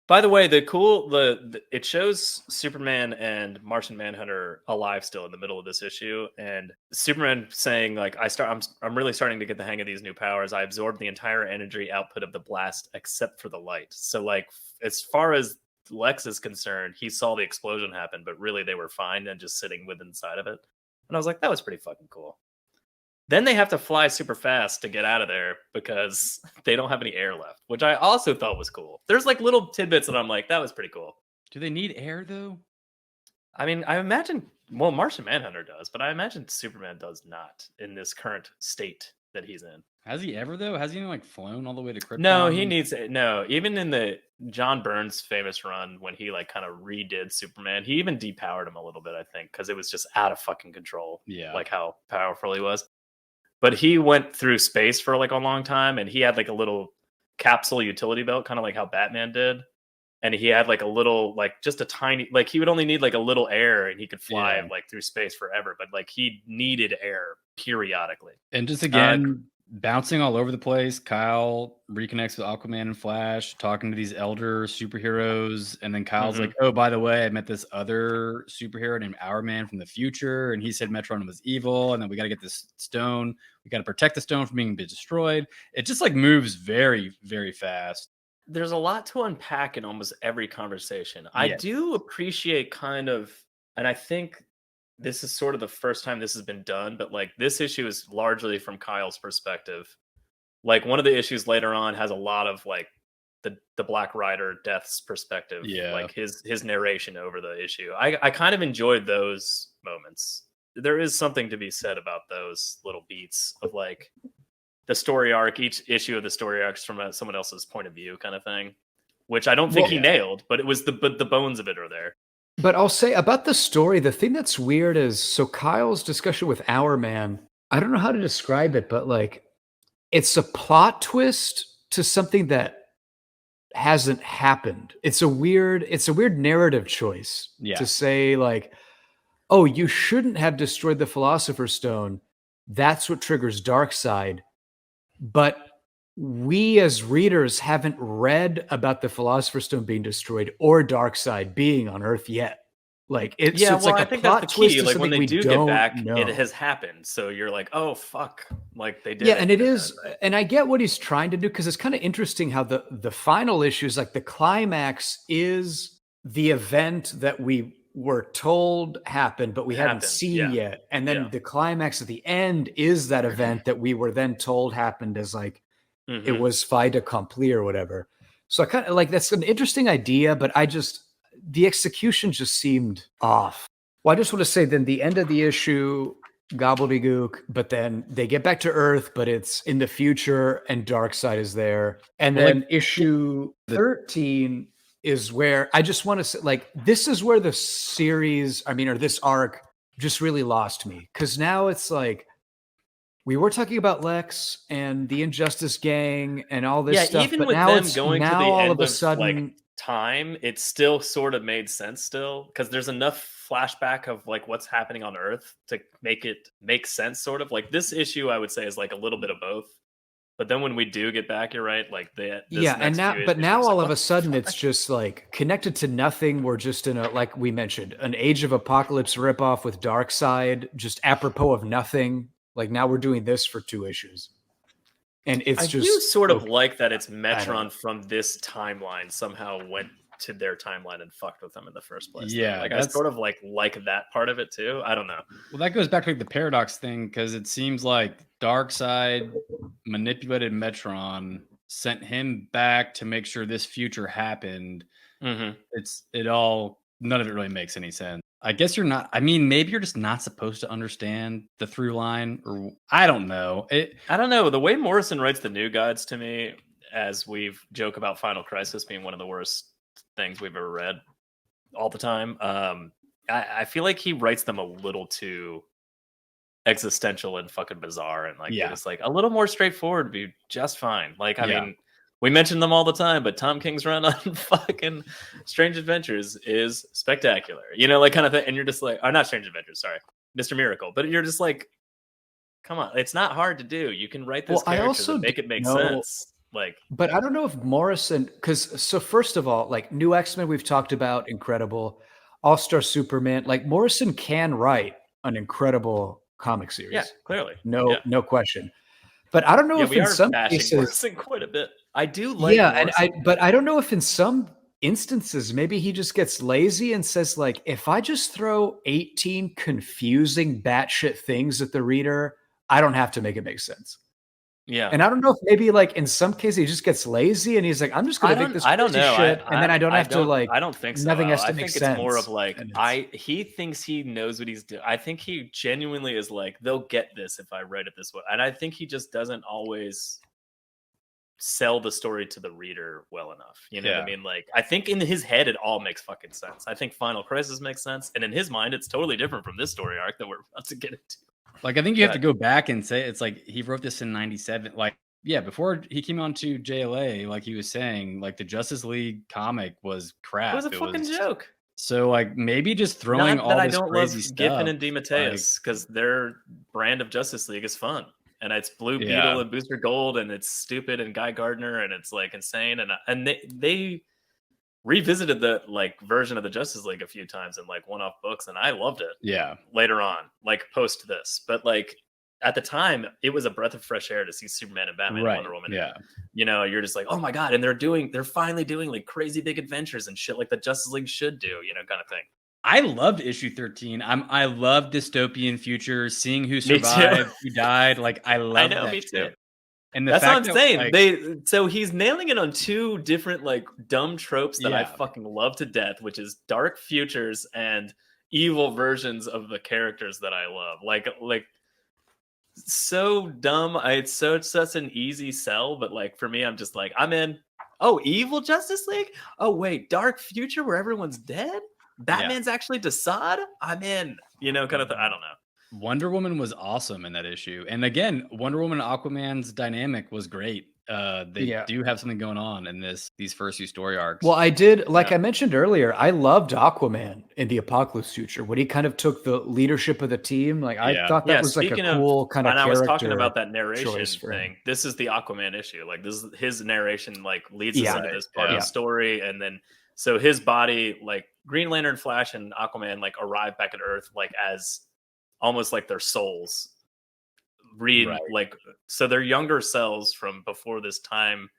By the way, it shows Superman and Martian Manhunter alive still in the middle of this issue, and Superman saying like, I'm really starting to get the hang of these new powers. I absorbed the entire energy output of the blast except for the light. So like, as far as Lex is concerned, he saw the explosion happen, but really they were fine and just sitting with inside of it. And I was like, that was pretty fucking cool. Then they have to fly super fast to get out of there because they don't have any air left, which I also thought was cool. There's like little tidbits that I'm like, that was pretty cool. Do they need air though? I mean, I imagine, well, Martian Manhunter does, but I imagine Superman does not in this current state that he's in. Has he ever though? Has he even like flown all the way to Krypton? No, he needs no. Even in the John Byrne's famous run when he like kind of redid Superman, he even depowered him a little bit, I think, because it was just out of fucking control. Yeah, like how powerful he was. But he went through space for like a long time, and he had like a little capsule utility belt, kind of like how Batman did. And he had like a little, like just a tiny, like he would only need like a little air, and he could fly like through space forever. But like he needed air periodically. And just again, bouncing all over the place. Kyle reconnects with Aquaman and Flash, talking to these elder superheroes, and then Kyle's like, "Oh, by the way, I met this other superhero named Hourman from the future, and he said Metron was evil, and then we got to get this stone. We got to protect the stone from being destroyed." It just like moves very, very fast. There's a lot to unpack in almost every conversation. I do appreciate kind of, and I think this is sort of the first time this has been done, but like this issue is largely from Kyle's perspective. Like one of the issues later on has a lot of like the Black Rider death's perspective, like his narration over the issue. I kind of enjoyed those moments. There is something to be said about those little beats of like the story arc, each issue of the story arcs from someone else's point of view kind of thing, which I don't think he nailed, but it was the bones of it are there. But I'll say about the story, the thing that's weird is, so Kyle's discussion with Hourman, I don't know how to describe it, but like it's a plot twist to something that hasn't happened. It's a weird narrative choice to say like, oh, you shouldn't have destroyed the Philosopher's Stone. That's what triggers Darkseid. But we as readers haven't read about the Philosopher's Stone being destroyed or Darkseid being on Earth yet. Like it's like I a think plot that's the twist. key. Like when they do get back, know. It has happened. So you're like, oh fuck, like they did. Yeah, and it is, and I get what he's trying to do because it's kind of interesting how the final issue is like the climax is the event that we were told happened, but we hadn't seen yet, and then the climax at the end is that event that we were then told happened as like. It was fait accompli or whatever. So I kind of like, that's an interesting idea, but the execution just seemed off. Well, I just want to say then the end of the issue, gobbledygook, but then they get back to Earth, but it's in the future and Darkseid is there. And then like, issue 13 is where I just want to say, like, this is where the series, or this arc just really lost me. Because now it's like, we were talking about Lex and the Injustice Gang and all this stuff. Even but with now them it's going now to the all end of a sudden like time, it still sort of made sense still because there's enough flashback of like what's happening on Earth to make it make sense. Sort of like this issue, I would say, is like a little bit of both. But then when we do get back, you're right. Like and now all of a sudden it's just like connected to nothing. We're just in a, like we mentioned, an Age of Apocalypse ripoff with Darkseid, just apropos of nothing. Like now we're doing this for 2 issues. And it's I just do sort of like that it's Metron from this timeline somehow went to their timeline and fucked with them in the first place. Yeah. Like I sort of like that part of it too. I don't know. Well, that goes back to like the paradox thing, because it seems like Darkseid manipulated Metron, sent him back to make sure this future happened. None of it really makes any sense. I guess you're not. I mean, maybe you're just not supposed to understand the through line, or I don't know. I don't know. The way Morrison writes the new guides to me, as we've joke about Final Crisis being one of the worst things we've ever read all the time. I feel like he writes them a little too existential and fucking bizarre, and like it's like a little more straightforward would be just fine. Like I mean. We mention them all the time, but Tom King's run on fucking Strange Adventures is spectacular. You know, like kind of thing. And you're just like, not Strange Adventures, sorry, Mr. Miracle. But you're just like, come on, it's not hard to do. You can write this character and make it make sense. Like, but I don't know if Morrison, because so first of all, like New X-Men we've talked about, incredible. All-Star Superman, like Morrison can write an incredible comic series. yeah, clearly. No question. But I don't know Yeah, if we in are some bashing cases, Morrison quite a bit. I do like yeah, Morrison. but I don't know if in some instances maybe he just gets lazy and says like, if I just throw 18 confusing batshit things at the reader, I don't have to make it make sense. Yeah. And I don't know if maybe like in some cases he just gets lazy and he's like, I'm just going to make this I don't crazy know. shit, and then I don't have to like. I don't think so. Nothing has to I make think it's more of sense, like and it's- he thinks he knows what he's doing. I think he genuinely is like, they'll get this if I write it this way. And I think he just doesn't always sell the story to the reader well enough. You know what I mean? Like, I think in his head it all makes fucking sense. I think Final Crisis makes sense, and in his mind it's totally different from this story arc that we're about to get into. Like, I think you have to go back and say it's like he wrote this in 97. Like, yeah, before he came on to JLA, like he was saying, like the Justice League comic was crap. It was a fucking joke. So, like, maybe just throwing Not all that I this don't crazy love stuff. Giffen and DeMatteis because their brand of Justice League is fun, and it's Blue Beetle and Booster Gold, and it's stupid and Guy Gardner, and it's like insane, and they revisited the like version of the Justice League a few times in like one-off books, and I loved it. Yeah. Later on, like post this, but like at the time, it was a breath of fresh air to see Superman and Batman and Wonder Woman. Yeah. You know, you're just like, oh my god, and they're finally doing like crazy big adventures and shit like the Justice League should do, you know, kind of thing. I loved issue 13. I love dystopian future, seeing who survived, who died. Like, I love that me shit. too. And that's what I'm saying. So he's nailing it on two different like dumb tropes that I fucking love to death, which is dark futures and evil versions of the characters that I love. Like so dumb. It's such an easy sell, but like for me, I'm just like, I'm in. Oh, evil Justice League? Oh wait, dark future where everyone's dead? Batman's actually Darkseid? I'm in. You know, kind of I don't know. Wonder Woman was awesome in that issue. And again, Wonder Woman and Aquaman's dynamic was great. They do have something going on in these first few story arcs. Well, I did, like I mentioned earlier, I loved Aquaman in the Apocalypse Future when he kind of took the leadership of the team. Like I thought that was like a cool kind of and character. I was talking about that narration thing. Him. This is the Aquaman issue. Like this is his narration like leads us into this part of the story, and then so his body, like Green Lantern, Flash, and Aquaman, like arrive back at Earth like as almost like their souls. Like so their younger selves from before this time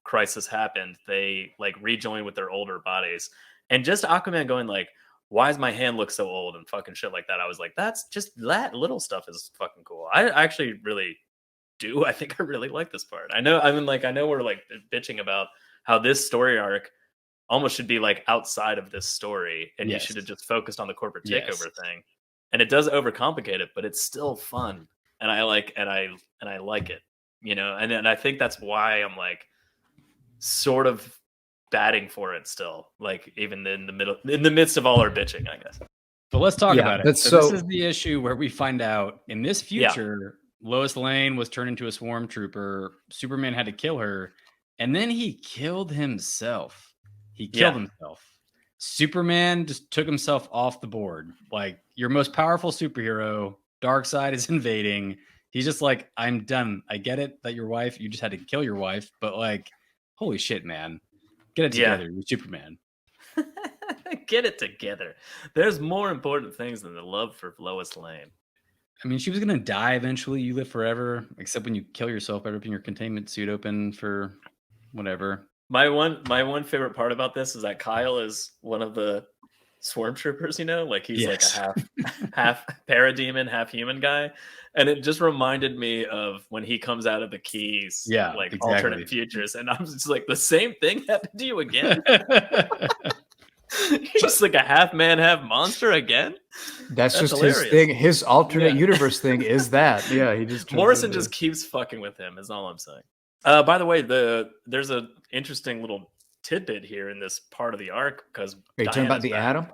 crisis happened, they like rejoin with their older bodies, and just Aquaman going like, why does my hand look so old and fucking shit like that? I was like, that's just that little stuff is fucking cool. I actually really do. I think I really like this part. I know we're like bitching about how this story arc almost should be like outside of this story, and you should have just focused on the corporate takeover thing. And it does overcomplicate it, but it's still fun. And I like it, you know, and I think that's why I'm like sort of batting for it still, like even in the midst of all our bitching, I guess. But let's talk about it. So this is the issue where we find out in this future, Lois Lane was turned into a swarm trooper. Superman had to kill her, and then he killed himself. Superman just took himself off the board. Like, your most powerful superhero, Darkseid, is invading. He's just like, I'm done. I get it that your wife, you just had to kill your wife, but like, holy shit, man. Get it together. You're Superman. Get it together. There's more important things than the love for Lois Lane. I mean, she was going to die eventually. You live forever, except when you kill yourself by ripping your containment suit open for whatever. My one favorite part about this is that Kyle is one of the swarm troopers, you know, like he's like a half parademon, half human guy. And it just reminded me of when he comes out of the Keys, alternate futures. And I'm just like, the same thing happened to you again. You're just like a half man, half monster again. That's just hilarious. His thing. His alternate universe thing is that. Yeah, he just Morrison just keeps fucking with him. Is all I'm saying. By the way, there's an interesting little tidbit here in this part of the arc because are you talking about the Atom?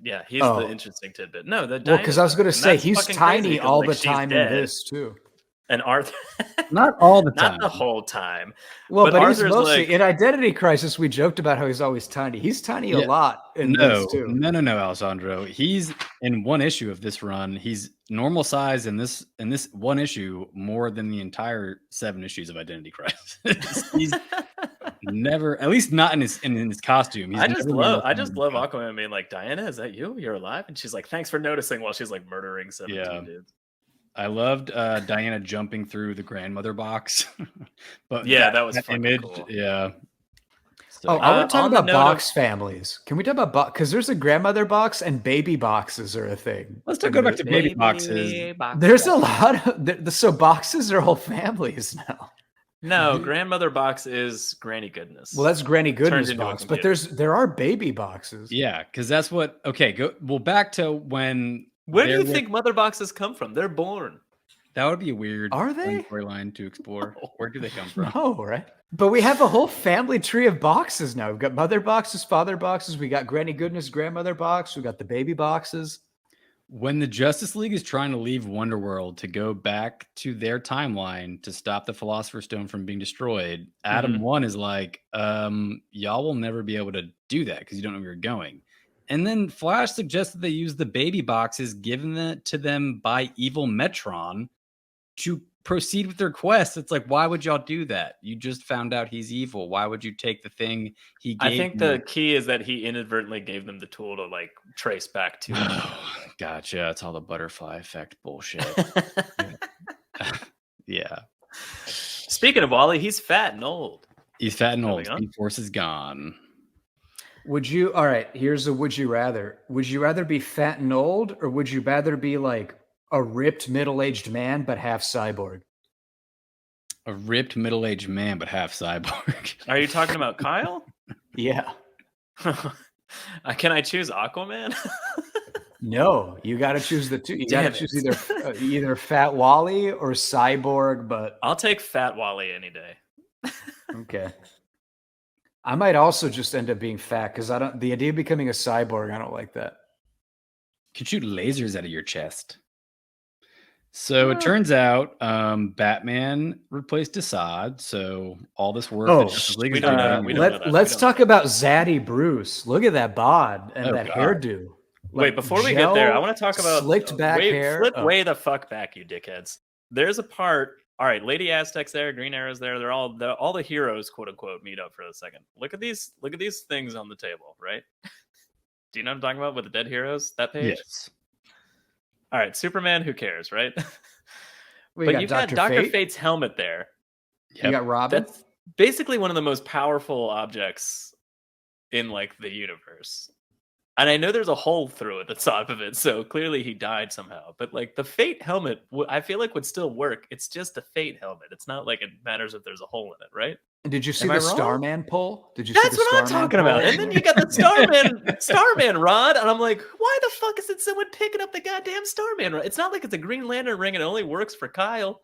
Yeah, he's the interesting tidbit. No, because I was going to say he's tiny all the time in this too. And Arthur, Not all the time. not the whole time. Well, but he's Arthur's mostly like, in Identity Crisis. We joked about how he's always tiny. He's tiny a Yeah. lot in No, this too. no, Alessandro. He's in one issue of this run. He's normal size in this one issue more than the entire 7 issues of Identity Crisis. He's never, at least not in his costume. He's I just never love normal size. Aquaman being like, Diana, is that you? You're alive? And she's like, thanks for noticing, while she's like murdering 17 dudes. I loved Diana jumping through the grandmother box. But yeah, that was that fucking image. cool. Yeah. So, I want to talk on the about note box families. Can we talk about box? Because there's a grandmother box and baby boxes are a thing. Let's go back to baby boxes. There's a lot of so boxes are whole families now. No, grandmother box is Granny Goodness. Well, that's Granny Goodness into a box, but computer. there are baby boxes. Yeah, because that's what. Okay, go. Well, back to when. Where do there you was- think mother boxes come from? They're born. That would be a weird. Are they? Storyline to explore. Where do they come from? No, right? But we have a whole family tree of boxes now. We've got mother boxes, father boxes. We got Granny Goodness grandmother box. We got the baby boxes. When the Justice League is trying to leave Wonderworld to go back to their timeline to stop the Philosopher's Stone from being destroyed, Adam 1 is like, y'all will never be able to do that because you don't know where you're going. And then Flash suggests that they use the baby boxes given to them by evil Metron to proceed with their quest. It's like, why would y'all do that? You just found out he's evil. Why would you take the thing he gave I think you? the key is that he inadvertently gave them the tool to like trace back to him. Gotcha. It's all the butterfly effect bullshit. Yeah. Speaking of Wally, he's fat and old. He's fat and old. Moving on. Speed Force is gone. Would you? All right. Here's a would you rather. Would you rather be fat and old, or would you rather be like a ripped middle-aged man but half cyborg? A ripped middle-aged man, but half cyborg. Are you talking about Kyle? Yeah. Can I choose Aquaman? No, you got to choose the two. You got to Damn choose it. either Fat Wally or Cyborg. But I'll take Fat Wally any day. okay, I might also just end up being fat because I don't. The idea of becoming a cyborg, I don't like that. Can shoot lasers out of your chest. So it turns out Batman replaced Assad. So all this work that Justice League is we don't know. doing- We don't know that. Let's We don't talk about Zaddy Bruce. Look at that bod and Oh, that God. hairdo. Wait, before we get there, I want to talk about slicked back hair. Flip Oh. way the fuck back, you dickheads. There's a part. All right, Lady Aztec's there, Green Arrow's there. They're all the heroes, quote unquote, meet up for a second. Look at these things on the table, right? Do you know what I'm talking about with the dead heroes? That page. Yes. All right, Superman. Who cares, right? We but got you've Dr. got Dr. Fate. Fate's helmet there. You got Robin. That's basically one of the most powerful objects in like the universe. And I know there's a hole through at the top of it, so clearly he died somehow. But like the Fate helmet, I feel like would still work. It's just a Fate helmet. It's not like it matters if there's a hole in it, right? Did you see Am the I wrong? Starman pull? Did you see That's the what I'm Starman talking about. pull? And then you got the Starman rod, and I'm like, why the fuck isn't someone picking up the goddamn Starman rod? It's not like it's a Green Lantern ring and it only works for Kyle.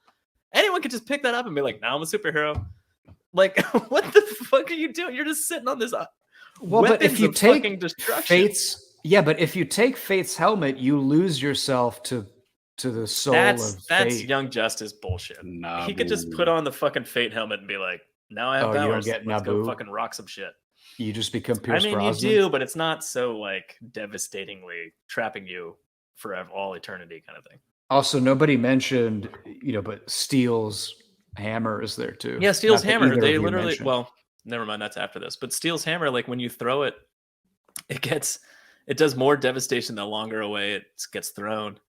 Anyone could just pick that up and be like, now I'm a superhero. Like, what the fuck are you doing? You're just sitting on this Well, but if weapons you of fucking take destruction. but if you take Fate's helmet, you lose yourself to the soul That's of Fate. Young Justice bullshit. Nah, He could just put on the fucking Fate helmet and be like, now I have Oh, you don't powers. get Let's go Naboo? fucking rock some shit. You just become Pierce I mean, Brosnan. you do, but it's not so like devastatingly trapping you forever, all eternity kind of thing. Also, nobody mentioned, but Steel's hammer is there too. Yeah, Steel's Not that hammer. either They of you literally, mentioned. well, never mind. That's after this. But Steel's hammer, like when you throw it, it does more devastation the longer away it gets thrown.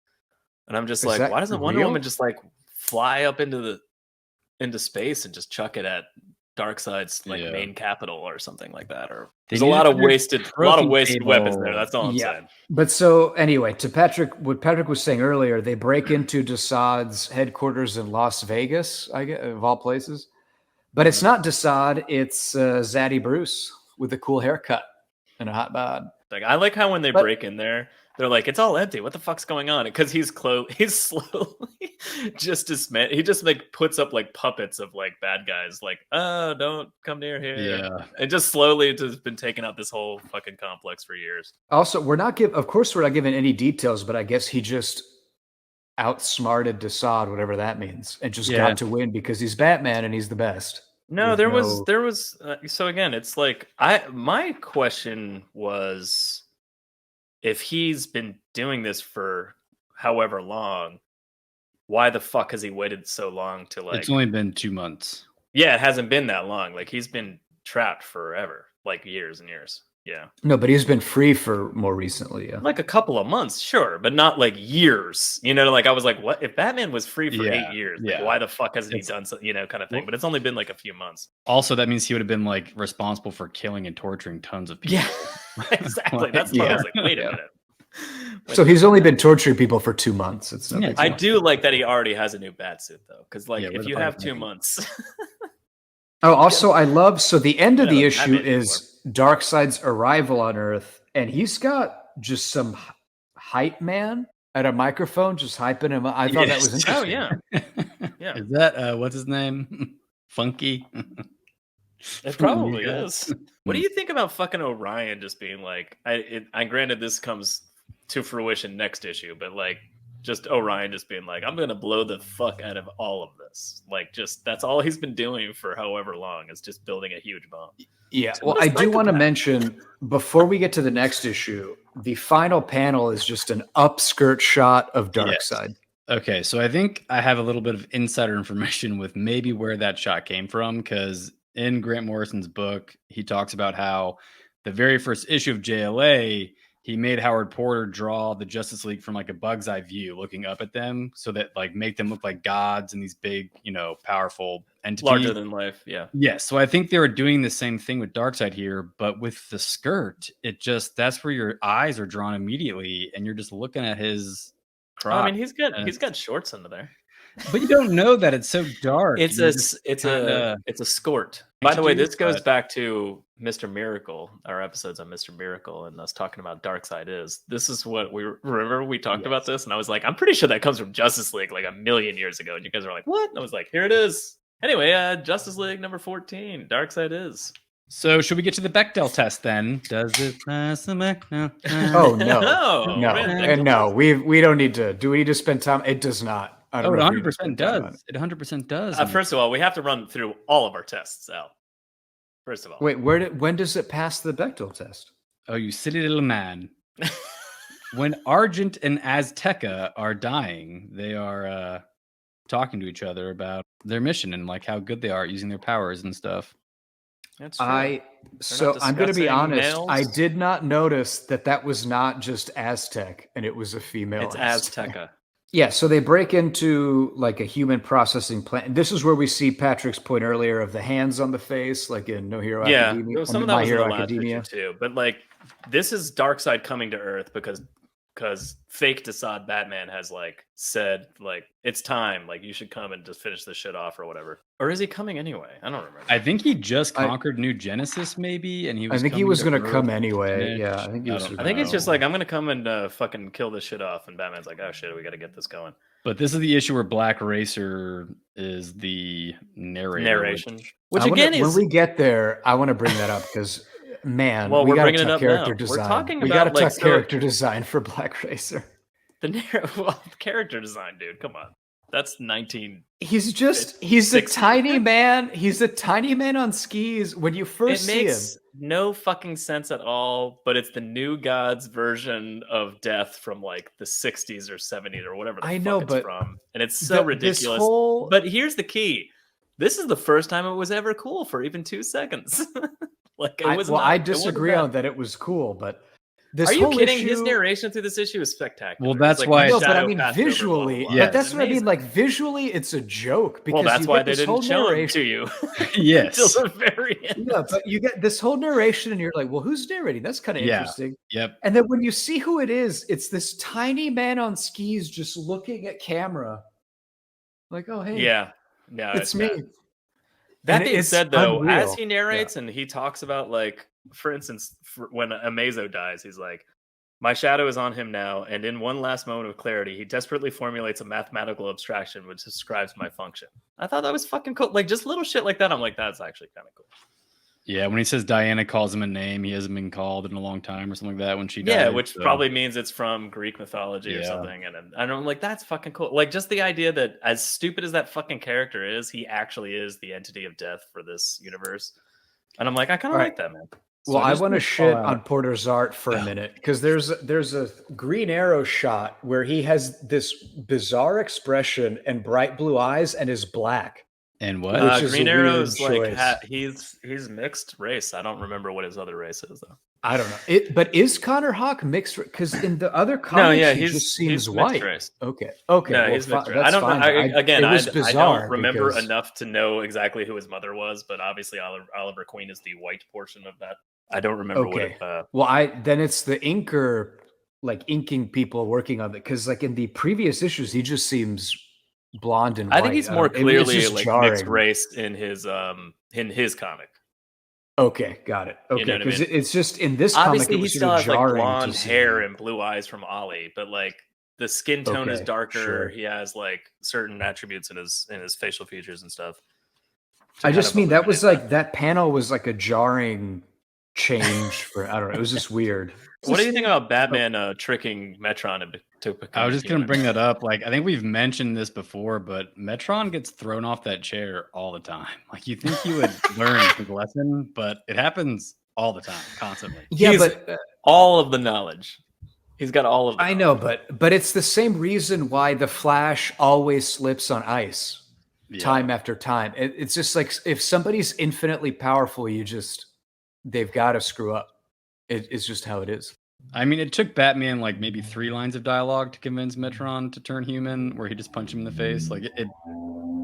And I'm just Is like, that why doesn't Wonder real? Woman just like fly up into space and just chuck it at Darkseid's like Yeah. main capital or something like that? Or They there's a need lot of another wasted trophy weapons table. there. That's all I'm Yeah. saying. But so anyway, to what Patrick was saying earlier, they break into Dassad's headquarters in Las Vegas, I guess, of all places. But it's not Dassad, it's Zaddy Bruce with a cool haircut and a hot bod. Like I like how when they But- break in there, they're like, "It's all empty. What the fuck's going on?" Because he's slowly just dismay. He just like puts up like puppets of like bad guys, like, "Oh, don't come near here." Yeah. And just slowly just been taking out this whole fucking complex for years. Also, we're not giving any details, but I guess he just outsmarted Desaad, whatever that means, and just got to win because he's Batman and he's the best. No, there was. So again, it's like my question was, if he's been doing this for however long, why the fuck has he waited so long to like? It's only been 2 months. Yeah, it hasn't been that long. Like he's been trapped forever, like years and years. Yeah. No, but he's been free for more recently. Yeah. Like a couple of months, sure, but not like years. You know, like I was like, what if Batman was free for 8 years? Like, why the fuck hasn't he done so? You know, kind of thing. But it's only been like a few months. Also, that means he would have been like responsible for killing and torturing tons of people. Yeah, exactly. That's what I was like. Wait a minute. So he's only been torturing people for 2 months. It's no big I deal. do like that he already has a new bat suit though, because like if you have 2 months. Oh, also, I love, so the end of the issue is Darkseid's arrival on Earth, and he's got just some hype man at a microphone just hyping him up. I thought that was interesting. Oh, yeah. Yeah. Is that, what's his name? Funky? It probably is. What do you think about fucking Orion just being like, I granted this comes to fruition next issue, but like, just Orion just being like, I'm going to blow the fuck out of all of this. Like, just, that's all he's been doing for however long, is just building a huge bomb. Yeah. So well, I do want to mention, before we get to the next issue, the final panel is just an upskirt shot of Darkseid. Yes. Okay. So I think I have a little bit of insider information with maybe where that shot came from, because in Grant Morrison's book, he talks about how the very first issue of JLA, he made Howard Porter draw the Justice League from like a bug's eye view, looking up at them, so that like make them look like gods and these big, you know, powerful entities. Larger than life, yeah. Yes. So I think they were doing the same thing with Darkseid here, but with the skirt, it just, that's where your eyes are drawn immediately, and you're just looking at his crotch. I mean, he's got shorts under there. But you don't know that it's so dark. It's a skort. By the way, this goes back to Mr. Miracle, our episodes on Mr. Miracle, and us talking about Darkseid is. This is what we remember. We talked about this, and I was like, I'm pretty sure that comes from Justice League like a million years ago. And you guys are like, what? And I was like, here it is. Anyway, Justice League number 14, Darkseid is. So should we get to the Bechdel test then? Does it pass the Bechdel? Oh no. No. We don't need to. Do we need to spend time? It does not. It 100% does. It 100% does. First of all, we have to run through all of our tests, Al. First of all. Wait, when does it pass the Bechdel test? Oh, you silly little man. When Argent and Azteca are dying, they are talking to each other about their mission and like how good they are at using their powers and stuff. That's true. I'm going to be honest. Males. I did not notice that was not just Aztec and it was a female. It's Azteca. Yeah, so they break into like a human processing plant. This is where we see Patrick's point earlier of the hands on the face, like in No Hero Academia. Yeah, some of that was in the last issue too. But like, this is Darkseid coming to Earth because fake Desaad Batman has like said like it's time, like you should come and just finish this shit off or whatever. Or is he coming anyway? I don't remember. I think he just conquered New Genesis maybe, and he was. I think he was going to come anyway. Yeah, I think he was. I think it's just like I'm going to come and fucking kill this shit off, and Batman's like, oh shit, we got to get this going. But this is the issue where Black Racer is the narration, which again is when we get there, I want to bring that up because. Man, well, we're bringing it up character now. Design. We're talking we about got to talk character design for Black Racer. The character design, dude. Come on, that's 19. He's a tiny man. He's a tiny man on skis. When you first see him, no fucking sense at all. But it's the New Gods version of Death from like the 60s or 70s or whatever. It's from, and it's so ridiculous. But here's the key: this is the first time it was ever cool for even 2 seconds. Like it was. I disagree on that. It was cool, but this. Are you kidding? His narration through this issue is spectacular. Well, that's why. No, but I mean visually. Blah, blah, blah. But that's what I mean. Like visually, it's a joke because that's why they didn't show it to you. Yes. Until the very end. Yeah, but you get this whole narration, and you're like, "Well, who's narrating? That's kind of interesting." Yep. And then when you see who it is, it's this tiny man on skis just looking at camera, like, "Oh, hey, yeah, it's me." That being said, though, as he narrates and he talks about, like, for instance, when Amazo dies, he's like, my shadow is on him now, and in one last moment of clarity, he desperately formulates a mathematical abstraction which describes my function. I thought that was fucking cool. Like, just little shit like that, I'm like, that's actually kind of cool. Yeah, when he says Diana calls him a name he hasn't been called in a long time or something like that when she died. Yeah, which probably means it's from Greek mythology or something. And I'm like, that's fucking cool. Like, just the idea that as stupid as that fucking character is, he actually is the entity of death for this universe. And I'm like, I kind of like that, man. Well, I want to shit on Porter's art for a minute because there's a Green Arrow shot where he has this bizarre expression and bright blue eyes and is black. And what? Green Arrow's like he's mixed race. I don't remember what his other race is though. I don't know. But is Connor Hawk mixed? Because in the other comics, he just seems white. Race. Okay. No, well, he's mixed race. I don't know. I don't remember because... enough to know exactly who his mother was, but obviously Oliver Queen is the white portion of that. I don't remember what it. Then it's the inker, like inking people working on it. Because like in the previous issues, he just seems blonde and white. I think he's more clearly like mixed race in his comic. Okay, got it. Okay, because it's just in this obviously comic, he still has like blonde hair and blue eyes from Ollie, but like the skin tone is darker. Sure. He has like certain attributes in his facial features and stuff. I just mean that was like that panel was like a jarring change for I don't know. It was just weird. What do you think about Batman tricking Metron to become I was just going to bring that up. Like, I think we've mentioned this before, but Metron gets thrown off that chair all the time. Like, you think he would learn his lesson, but it happens all the time, constantly. Yeah, but all of the knowledge. He's got all of. I know, but it's the same reason why the Flash always slips on ice, time after time. It's just like if somebody's infinitely powerful, they've got to screw up. It's just how it is. I mean, it took Batman like maybe 3 lines of dialogue to convince Metron to turn human, where he just punched him in the face. Like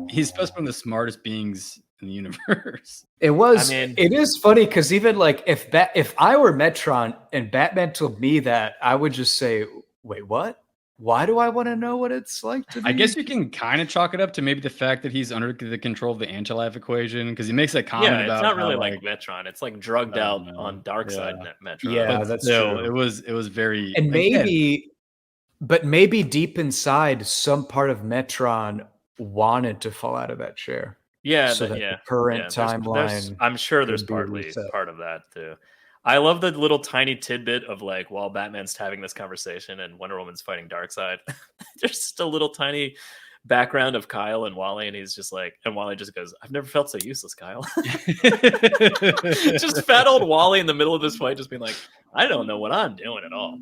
he's supposed to be one of the smartest beings in the universe. It is funny because even like if I were Metron and Batman told me that, I would just say, "Wait, what? Why do I want to know what it's like to be?" I guess you can kind of chalk it up to maybe the fact that he's under the control of the anti-life equation, because he makes that comment about it's not really like Metron. It's like drugged out on Darkseid Metron. Yeah, but that's true. true. It was very and maybe deep inside, some part of Metron wanted to fall out of that chair. Yeah, so that the current timeline. I'm sure there's partly part of that too. I love the little tiny tidbit of like while Batman's having this conversation and Wonder Woman's fighting Darkseid, there's just a little tiny background of Kyle and Wally, and he's just like, and Wally just goes, "I've never felt so useless, Kyle." Just fat old Wally in the middle of this fight, just being like, "I don't know what I'm doing at all."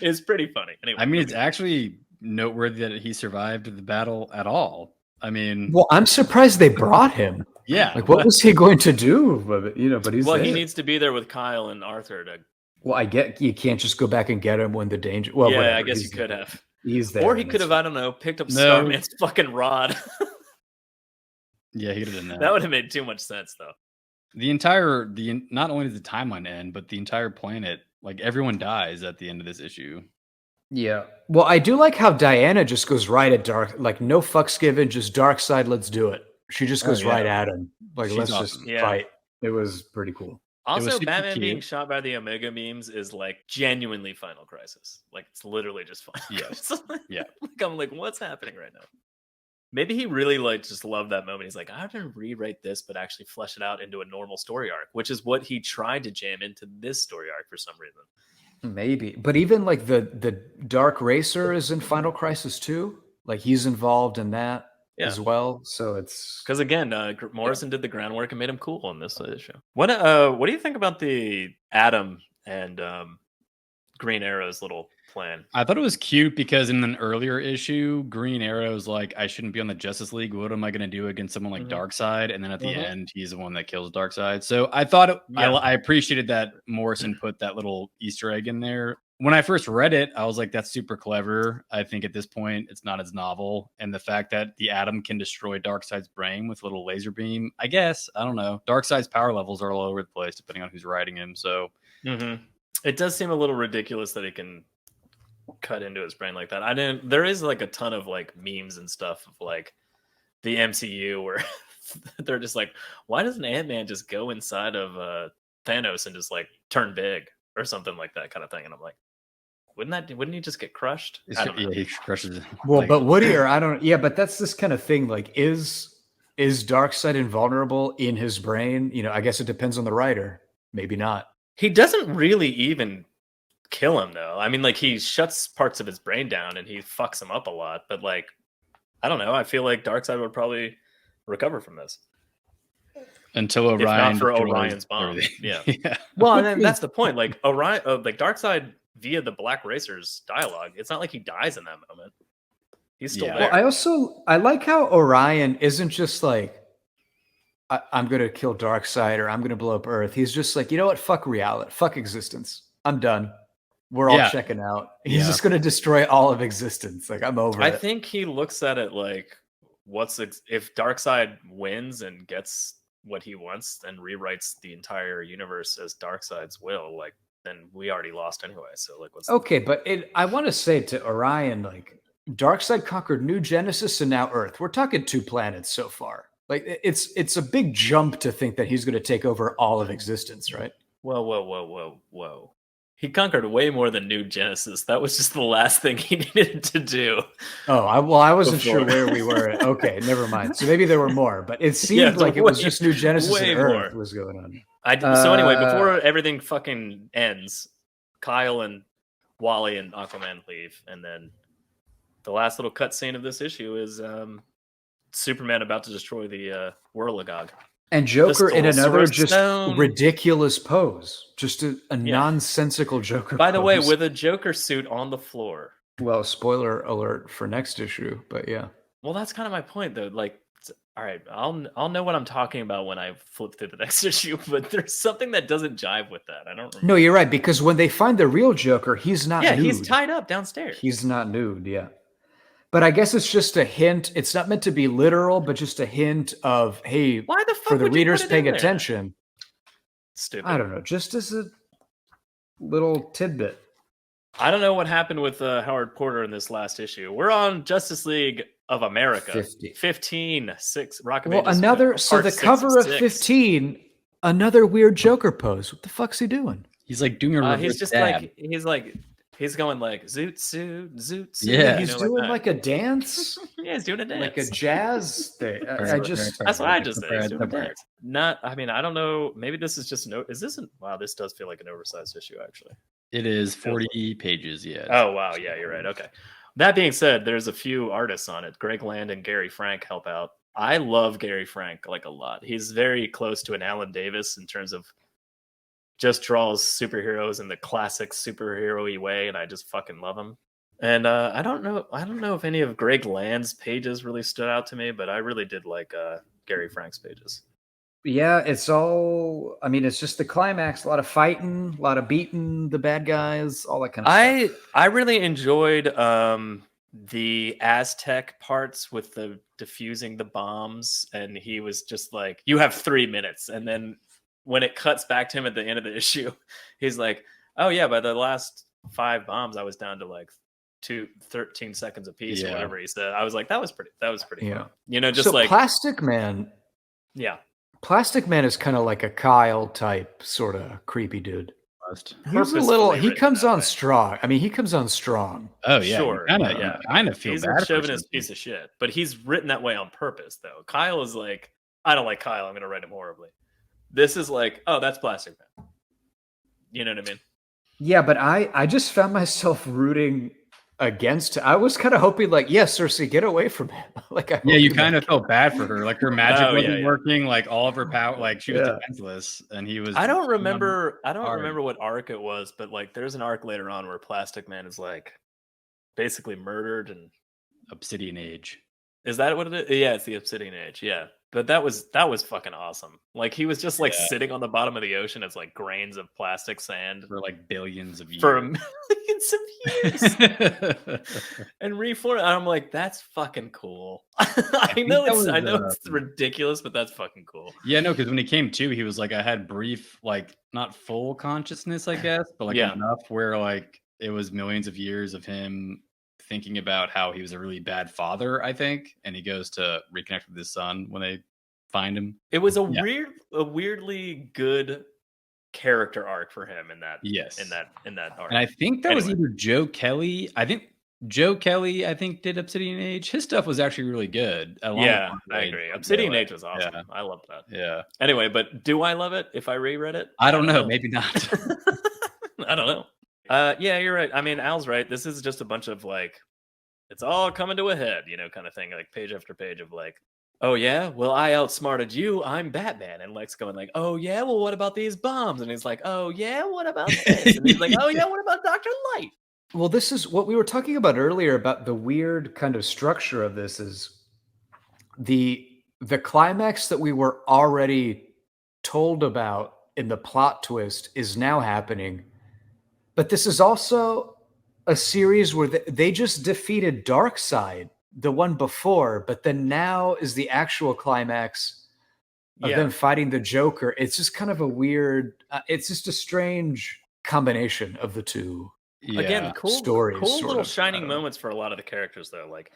It's pretty funny. Anyway, I mean, it's actually noteworthy that he survived the battle at all. I mean, well, I'm surprised they brought him. Yeah, like what was he going to do? But he's he needs to be there with Kyle and Arthur to. Well, I get you can't just go back and get him when the danger. Well, yeah, whatever. I guess you could have. He's there, or he could have, I don't know, picked up Starman's fucking rod. Yeah, he could have done that. That would have made too much sense, though. Not only does the timeline end, but the entire planet, like everyone dies at the end of this issue. Yeah. Well, I do like how Diana just goes right at Dark, like no fucks given, just Darkseid, let's do it. She just goes right at him. Like, let's just fight. It was pretty cool. Also, Batman being shot by the Omega beams is like genuinely Final Crisis. Like, it's literally just Final Crisis. Yeah. Like, I'm like, what's happening right now? Maybe he really like just loved that moment. He's like, I have to rewrite this, but actually flesh it out into a normal story arc, which is what he tried to jam into this story arc for some reason. Maybe, but even like the Dark Racer is in Final Crisis too. Like he's involved in that as well. So it's because again, Morrison did the groundwork and made him cool on this issue. What do you think about the Atom and Green Arrow's little plan? I thought it was cute because in an earlier issue, Green Arrow's like, I shouldn't be on the Justice League. What am I going to do against someone like Darkseid? And then at the end, he's the one that kills Darkseid. So I thought I appreciated that Morrison put that little Easter egg in there. When I first read it, I was like, that's super clever. I think at this point, it's not as novel. And the fact that the Atom can destroy Darkseid's brain with a little laser beam, I guess, I don't know. Darkseid's power levels are all over the place depending on who's writing him. So it does seem a little ridiculous that he can cut into his brain like that. There is like a ton of like memes and stuff of like the MCU where they're just like, why doesn't Ant-Man just go inside of Thanos and just like turn big or something like that kind of thing? And I'm like, wouldn't he just get crushed? He crushes it. Well, but Woody, or I don't. Yeah, but that's this kind of thing. Like, is Is Darkseid invulnerable in his brain? You know, I guess it depends on the writer. Maybe not. He doesn't really even kill him though. I mean, like he shuts parts of his brain down and he fucks him up a lot. But like, I don't know. I feel like Darkseid would probably recover from this. Until Orion, if not for destroys Orion's bomb. everything. Yeah. Well, and then that's the point. Like Orion, like Darkseid via the Black Racer's dialogue. It's not like he dies in that moment. He's still there. Well, I like how Orion isn't just like, I'm going to kill Darkseid or I'm going to blow up Earth. He's just like, you know what? Fuck reality. Fuck existence. I'm done. We're all checking out. He's just going to destroy all of existence. Like, I'm over it. I think he looks at it like, if Darkseid wins and gets what he wants and rewrites the entire universe as Darkseid's will, like, then we already lost anyway. So, like, what's okay? But I want to say to Orion, like, Darkseid conquered New Genesis and now Earth. We're talking 2 planets so far. Like, it's a big jump to think that he's going to take over all of existence, right? Whoa. He conquered way more than New Genesis. That was just the last thing he needed to do. Oh, I wasn't sure where we were. Okay, never mind. So maybe there were more, but it seemed like it was just New Genesis and Earth was going on. So anyway, before everything fucking ends, Kyle and Wally and Aquaman leave, and then the last little cutscene of this issue is Superman about to destroy the Whirligog. And Joker in another just ridiculous pose. Just a nonsensical Joker By the way, with a Joker suit on the floor. Well, spoiler alert for next issue, but yeah. Well, that's kind of my point, though. Like, all right, I'll know what I'm talking about when I flip through the next issue, but there's something that doesn't jive with that. I don't remember. No, you're right, because when they find the real Joker, he's not nude. He's tied up downstairs. He's not nude, yeah. But I guess it's just a hint. It's not meant to be literal, but just a hint of, hey, why the fuck for the would readers you put paying it in attention. Stupid. I don't know, just as a little tidbit. I don't know what happened with Howard Porter in this last issue. We're on Justice League of America 15, 6 Rock of Ages. So the cover of 15, another weird Joker pose. What the fuck's he doing? He's like doing a reverse he's just dab. he's going like zoot suit. Yeah, he's doing like a dance. Yeah, he's doing a dance, like a jazz thing. That's what I just said. He's doing a dance. I mean, I don't know. Maybe this is just wow, this does feel like an oversized issue, actually. It is 40 pages, yeah. Oh, wow. Yeah, you're right. Okay. That being said, there's a few artists on it. Greg Land and Gary Frank help out. I love Gary Frank like a lot. He's very close to an Alan Davis in terms of just draws superheroes in the classic superhero-y way, and I just fucking love him. And I don't know if any of Greg Land's pages really stood out to me, but I really did like Gary Frank's pages. Yeah, it's just the climax, a lot of fighting, a lot of beating the bad guys, all that kind of stuff. I really enjoyed the Aztec parts with the defusing the bombs, and he was just like, you have 3 minutes, and then when it cuts back to him at the end of the issue, he's like, oh yeah, by the last 5 bombs I was down to like 13 seconds a piece, or whatever he said. I was like, that was pretty fun. You know, just so like Plastic Man. Yeah. Plastic Man is kind of like a Kyle type sort of creepy dude. He's a little. He comes on strong. I mean, he comes on strong. Oh yeah, sure. Kind of feel he's bad. He's a chauvinist piece of shit, but he's written that way on purpose, though. Kyle is like, I don't like Kyle. I'm going to write him horribly. This is like, oh, that's Plastic Man. You know what I mean? Yeah, but I just found myself rooting against. I was kind of hoping, like, yes, Cersei, get away from him. You kind of felt bad for her. Like her magic wasn't working. Like all of her power, like she was defenseless, and he was. I don't remember what arc it was, but like there's an arc later on where Plastic Man is like basically murdered and Obsidian Age. Is that what it is? Yeah, it's the Obsidian Age. Yeah. But that was fucking awesome. Like he was just like sitting on the bottom of the ocean as like grains of plastic sand for like billions of years. For millions of years. And reform. I'm like, that's fucking cool. I know it's ridiculous, but that's fucking cool. Yeah, no, because when he came to, he was like, I had brief, like not full consciousness, I guess, but like enough where like it was millions of years of him thinking about how he was a really bad father, I think, and he goes to reconnect with his son when they find him. It was a weirdly good character arc for him in that. Yes, in that arc. And I think that was either Joe Kelly. I think Joe Kelly, I think, did Obsidian Age. His stuff was actually really good. Yeah, I agree. Obsidian Age was awesome. Yeah. I loved that. Yeah. Anyway, but do I love it if I reread it? I don't know. Maybe not. I don't know. Yeah, you're right. I mean, Al's right. This is just a bunch of like, it's all coming to a head, kind of thing. Like page after page of like, oh yeah, well I outsmarted you. I'm Batman, and Lex going like, oh yeah, well what about these bombs? And he's like, oh yeah, what about this? And he's like, oh yeah, what about Dr. Light? Well, this is what we were talking about earlier about the weird kind of structure of this is the climax that we were already told about in the plot twist is now happening. But this is also a series where they just defeated Darkseid, the one before, but then now is the actual climax of them fighting the Joker. It's just kind of a weird, it's just a strange combination of the two. Again, cool stories, cool little shining moments for a lot of the characters, though. Like,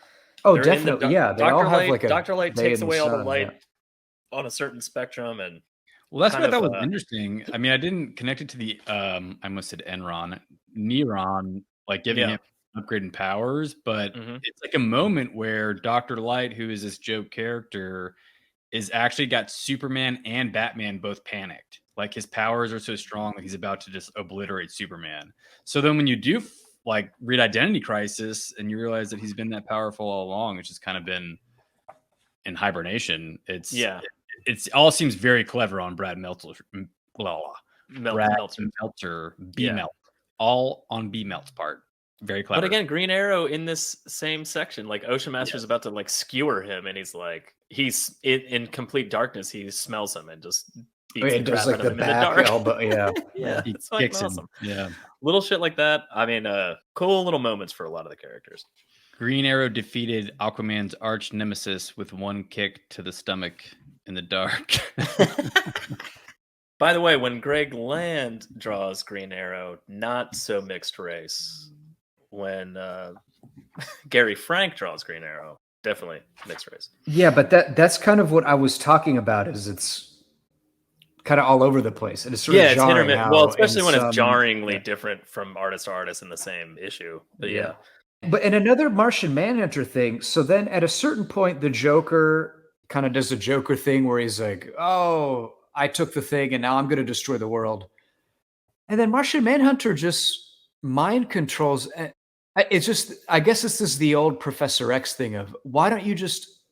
oh, definitely, yeah. They all have like a Dr. Light takes away all the light yeah. on a certain spectrum, and well, that's what I thought was interesting. I mean, I didn't connect it to the I almost said Neron, like giving him upgrade in powers, but it's like a moment where Dr. Light, who is this joke character, is actually got Superman and Batman both panicked. Like his powers are so strong that he's about to just obliterate Superman. So then when you do like read Identity Crisis and you realize that he's been that powerful all along, it's just kind of been in hibernation. It's all seems very clever on Brad Meltzer. Meltzer, B-Melt. All on B-Melt's part. Very clever. But again, Green Arrow in this same section, like Ocean Master's about to like skewer him, and he's like, he's in complete darkness. He smells him and just beats the crap out of him in the dark. Elbow, yeah, it's fucking awesome. Yeah, little shit like that. I mean, cool little moments for a lot of the characters. Green Arrow defeated Aquaman's arch nemesis with one kick to the stomach in the dark. By the way, when Greg Land draws Green Arrow, not so mixed race. When Gary Frank draws Green Arrow, definitely mixed race. Yeah, but that's kind of what I was talking about. Is it's kind of all over the place, and it's sort of it's intermittent. Well, especially when it's jarringly yeah. different from artist to artist in the same issue. But yeah. But in another Martian Manhunter thing, so then at a certain point, the Joker kind of does a Joker thing where he's like, "Oh, I took the thing, and now I'm going to destroy the world," and then Martian Manhunter just mind controls. It's just, I guess this is the old Professor X thing of why don't you just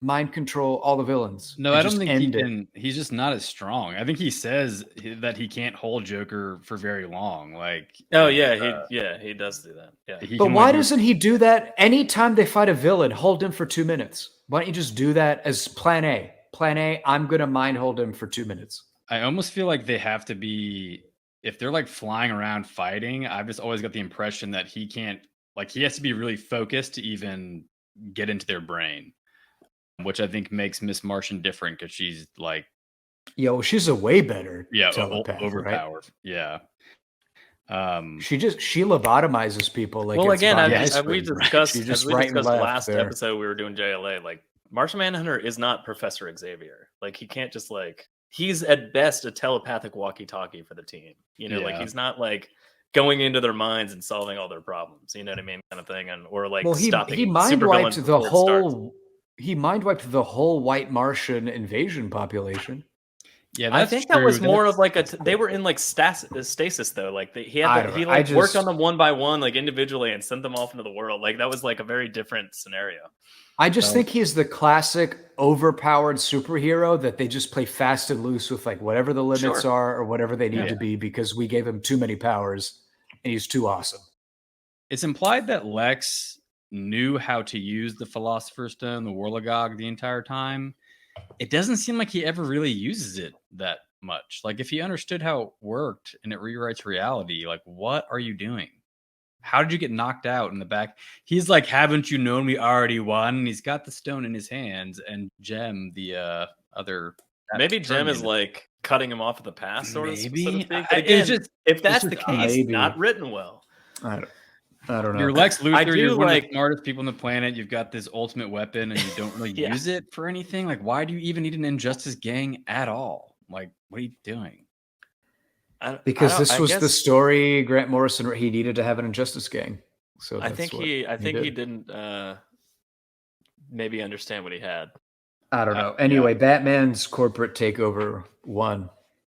mind control all the villains? No, I don't think he can. He's just not as strong. I think he says that he can't hold Joker for very long. Like, he does do that. Yeah, but why doesn't he do that anytime they fight a villain? Hold him for 2 minutes. Why don't you just do that as Plan A? Plan A, I'm gonna mind hold him for 2 minutes. I almost feel like they have to be. If they're like flying around fighting, I've just always got the impression that he can't, like, he has to be really focused to even get into their brain, which I think makes Miss Martian different because she's like, she's a way better telepath, overpowered. Right? Yeah. She lobotomizes people. Like, well, again, as we discussed last episode, we were doing JLA. Like, Martian Manhunter is not Professor Xavier. Like, he can't just like. He's at best a telepathic walkie-talkie for the team. Like he's not like going into their minds and solving all their problems. You know what I mean, kind of thing, or like stopping. He mind wiped the whole. He mind wiped the whole white Martian invasion population. Yeah, I think that was more of like they were in like stasis though. Like he worked on them one by one, like individually, and sent them off into the world. Like that was like a very different scenario. I just think he's the classic overpowered superhero that they just play fast and loose with, like whatever the limits are or whatever they need to be, because we gave him too many powers and he's too awesome. It's implied that Lex knew how to use the Philosopher's Stone, the Warlagog, the entire time. It doesn't seem like he ever really uses it that much. Like if he understood how it worked and it rewrites reality, like what are you doing? How did you get knocked out in the back? He's like, haven't you known we already won? And he's got the stone in his hands, and Jem, the other. Maybe Jem is like cutting him off at the pass, sort of. Maybe. If that's the case, not written well. I don't know. You're Lex Luthor. You're one of the smartest people on the planet. You've got this ultimate weapon, and you don't really use it for anything. Like, why do you even need an Injustice gang at all? Like, what are you doing? Because this was the story Grant Morrison, he needed to have an Injustice gang. So I that's think what he did. didn't maybe understand what he had. I don't know. Anyway, Batman's corporate takeover won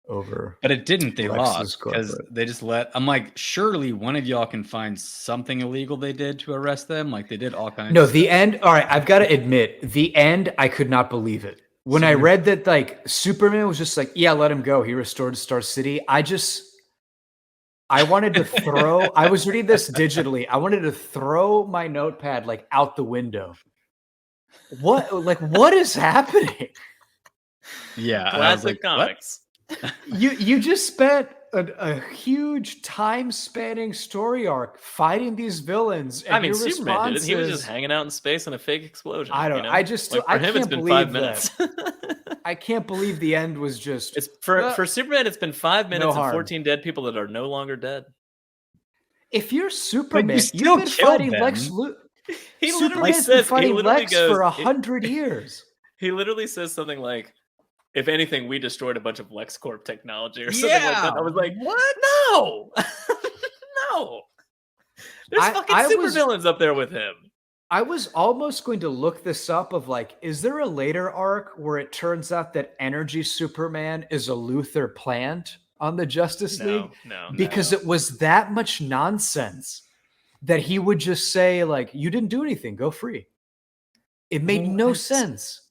over. But it didn't. They Lex's lost because corporate. they just let. I'm like, surely one of y'all can find something illegal they did to arrest them. Like they did all kinds. No, of the stuff. end. All right, I've got to admit, the end. I could not believe it when I read that. Like Superman was just like, yeah, let him go. He restored Star City. I wanted to throw. I was reading this digitally. I wanted to throw my notepad like out the window. What is happening? Yeah, Classic I was like, comics. You just spent a huge time-spanning story arc fighting these villains. And I mean, your Superman did it. response He was is, just hanging out in space in a fake explosion. I don't. You know? I just. Like, for I him, can't it's been believe 5 minutes. I can't believe the end was just. It's for Superman. It's been 5 minutes and harm. 14 dead people that are no longer dead. If you're Superman, still you've been killed fighting them. Lex Luthor. He literally Superman's says been fighting he literally Lex goes, for 100 years. He literally says something like, "If anything, we destroyed a bunch of LexCorp technology or something like that." I was like, what? No, no. There's fucking supervillains up there with him. I was almost going to look this up of like, is there a later arc where it turns out that Energy Superman is a Luthor plant on the Justice League? Because it was that much nonsense that he would just say like, you didn't do anything, go free. It made no sense.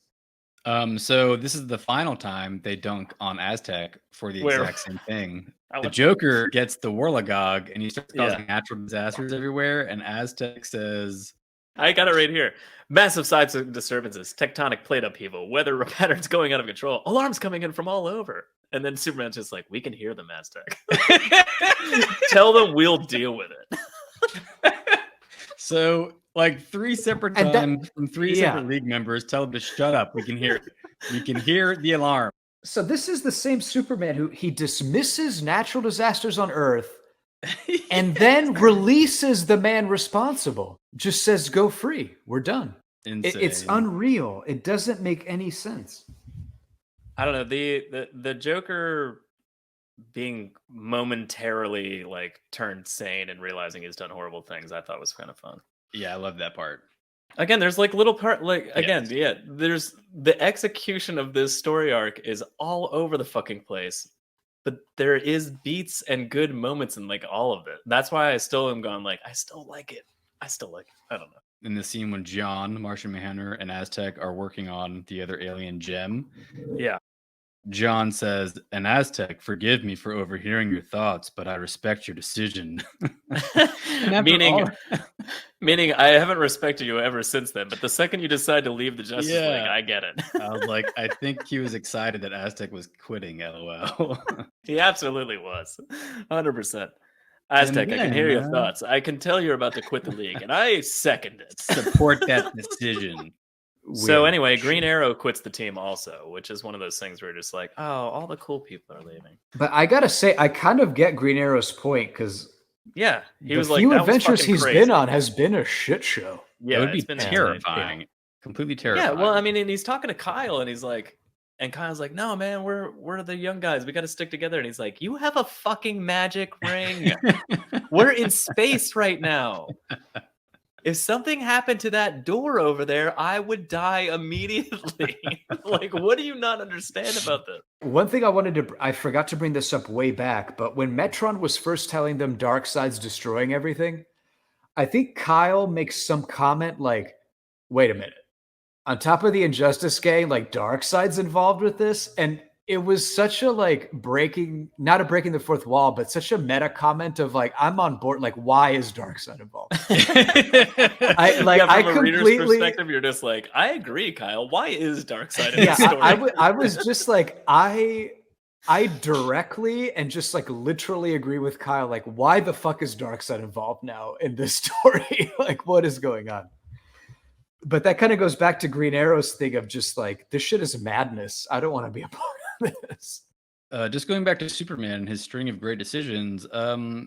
So this is the final time they dunk on Aztec for the exact same thing. The Joker gets the Warlagog and he starts causing natural disasters everywhere. And Aztec says, I got it right here. Massive seismic disturbances, tectonic plate upheaval, weather patterns going out of control, alarms coming in from all over. And then Superman's just like, we can hear them, Aztec. Tell them we'll deal with it. So, like 3 separate times from 3 separate League members tell them to shut up. We can hear it. We can hear the alarm. So this is the same Superman who he dismisses natural disasters on Earth and then releases the man responsible. Just says, go free. We're done. It's unreal. It doesn't make any sense. I don't know. The Joker being momentarily like turned sane and realizing he's done horrible things, I thought was kind of fun. Yeah, I love that part. Again, there's like little part, like again, there's the execution of this story arc is all over the fucking place, but there is beats and good moments in like all of it. That's why I still am going like, I still like it. I don't know. In the scene when John, Martian Manhunter, and Aztec are working on the other alien gem. Yeah. John says, "An Aztec, forgive me for overhearing your thoughts, but I respect your decision." meaning I haven't respected you ever since then, but the second you decide to leave the Justice League, I get it. I was like, I think he was excited that Aztec was quitting, LOL. He absolutely was. 100%. Aztec, I can hear your thoughts. I can tell you're about to quit the league, and I second it. Support that decision. So anyway, Green Arrow quits the team also, which is one of those things where you're just like, oh, all the cool people are leaving. But I gotta say, I kind of get Green Arrow's point because he was like, few adventures he's been on has been a shit show. Yeah, it would be terrifying, completely terrifying. Yeah, well, I mean, and he's talking to Kyle, and he's like, and Kyle's like, no, man, we're the young guys. We got to stick together. And he's like, you have a fucking magic ring. We're in space right now. If something happened to that door over there, I would die immediately. Like, what do you not understand about this? One thing I forgot to bring this up way back, but when Metron was first telling them Darkseid's destroying everything, I think Kyle makes some comment like, wait a minute. On top of the Injustice gang, like Darkseid's involved with this. And it was such a like not a breaking the fourth wall, but such a meta comment of like, I'm on board. Like, why is Darkseid involved? From a reader's perspective, you're just like, I agree, Kyle. Why is Darkseid in this story? I was just like, I directly and just like literally agree with Kyle. Like, why the fuck is Darkseid involved now in this story? Like, what is going on? But that kind of goes back to Green Arrow's thing of just like, this shit is madness. I don't want to be a part of this. Just going back to Superman and his string of great decisions,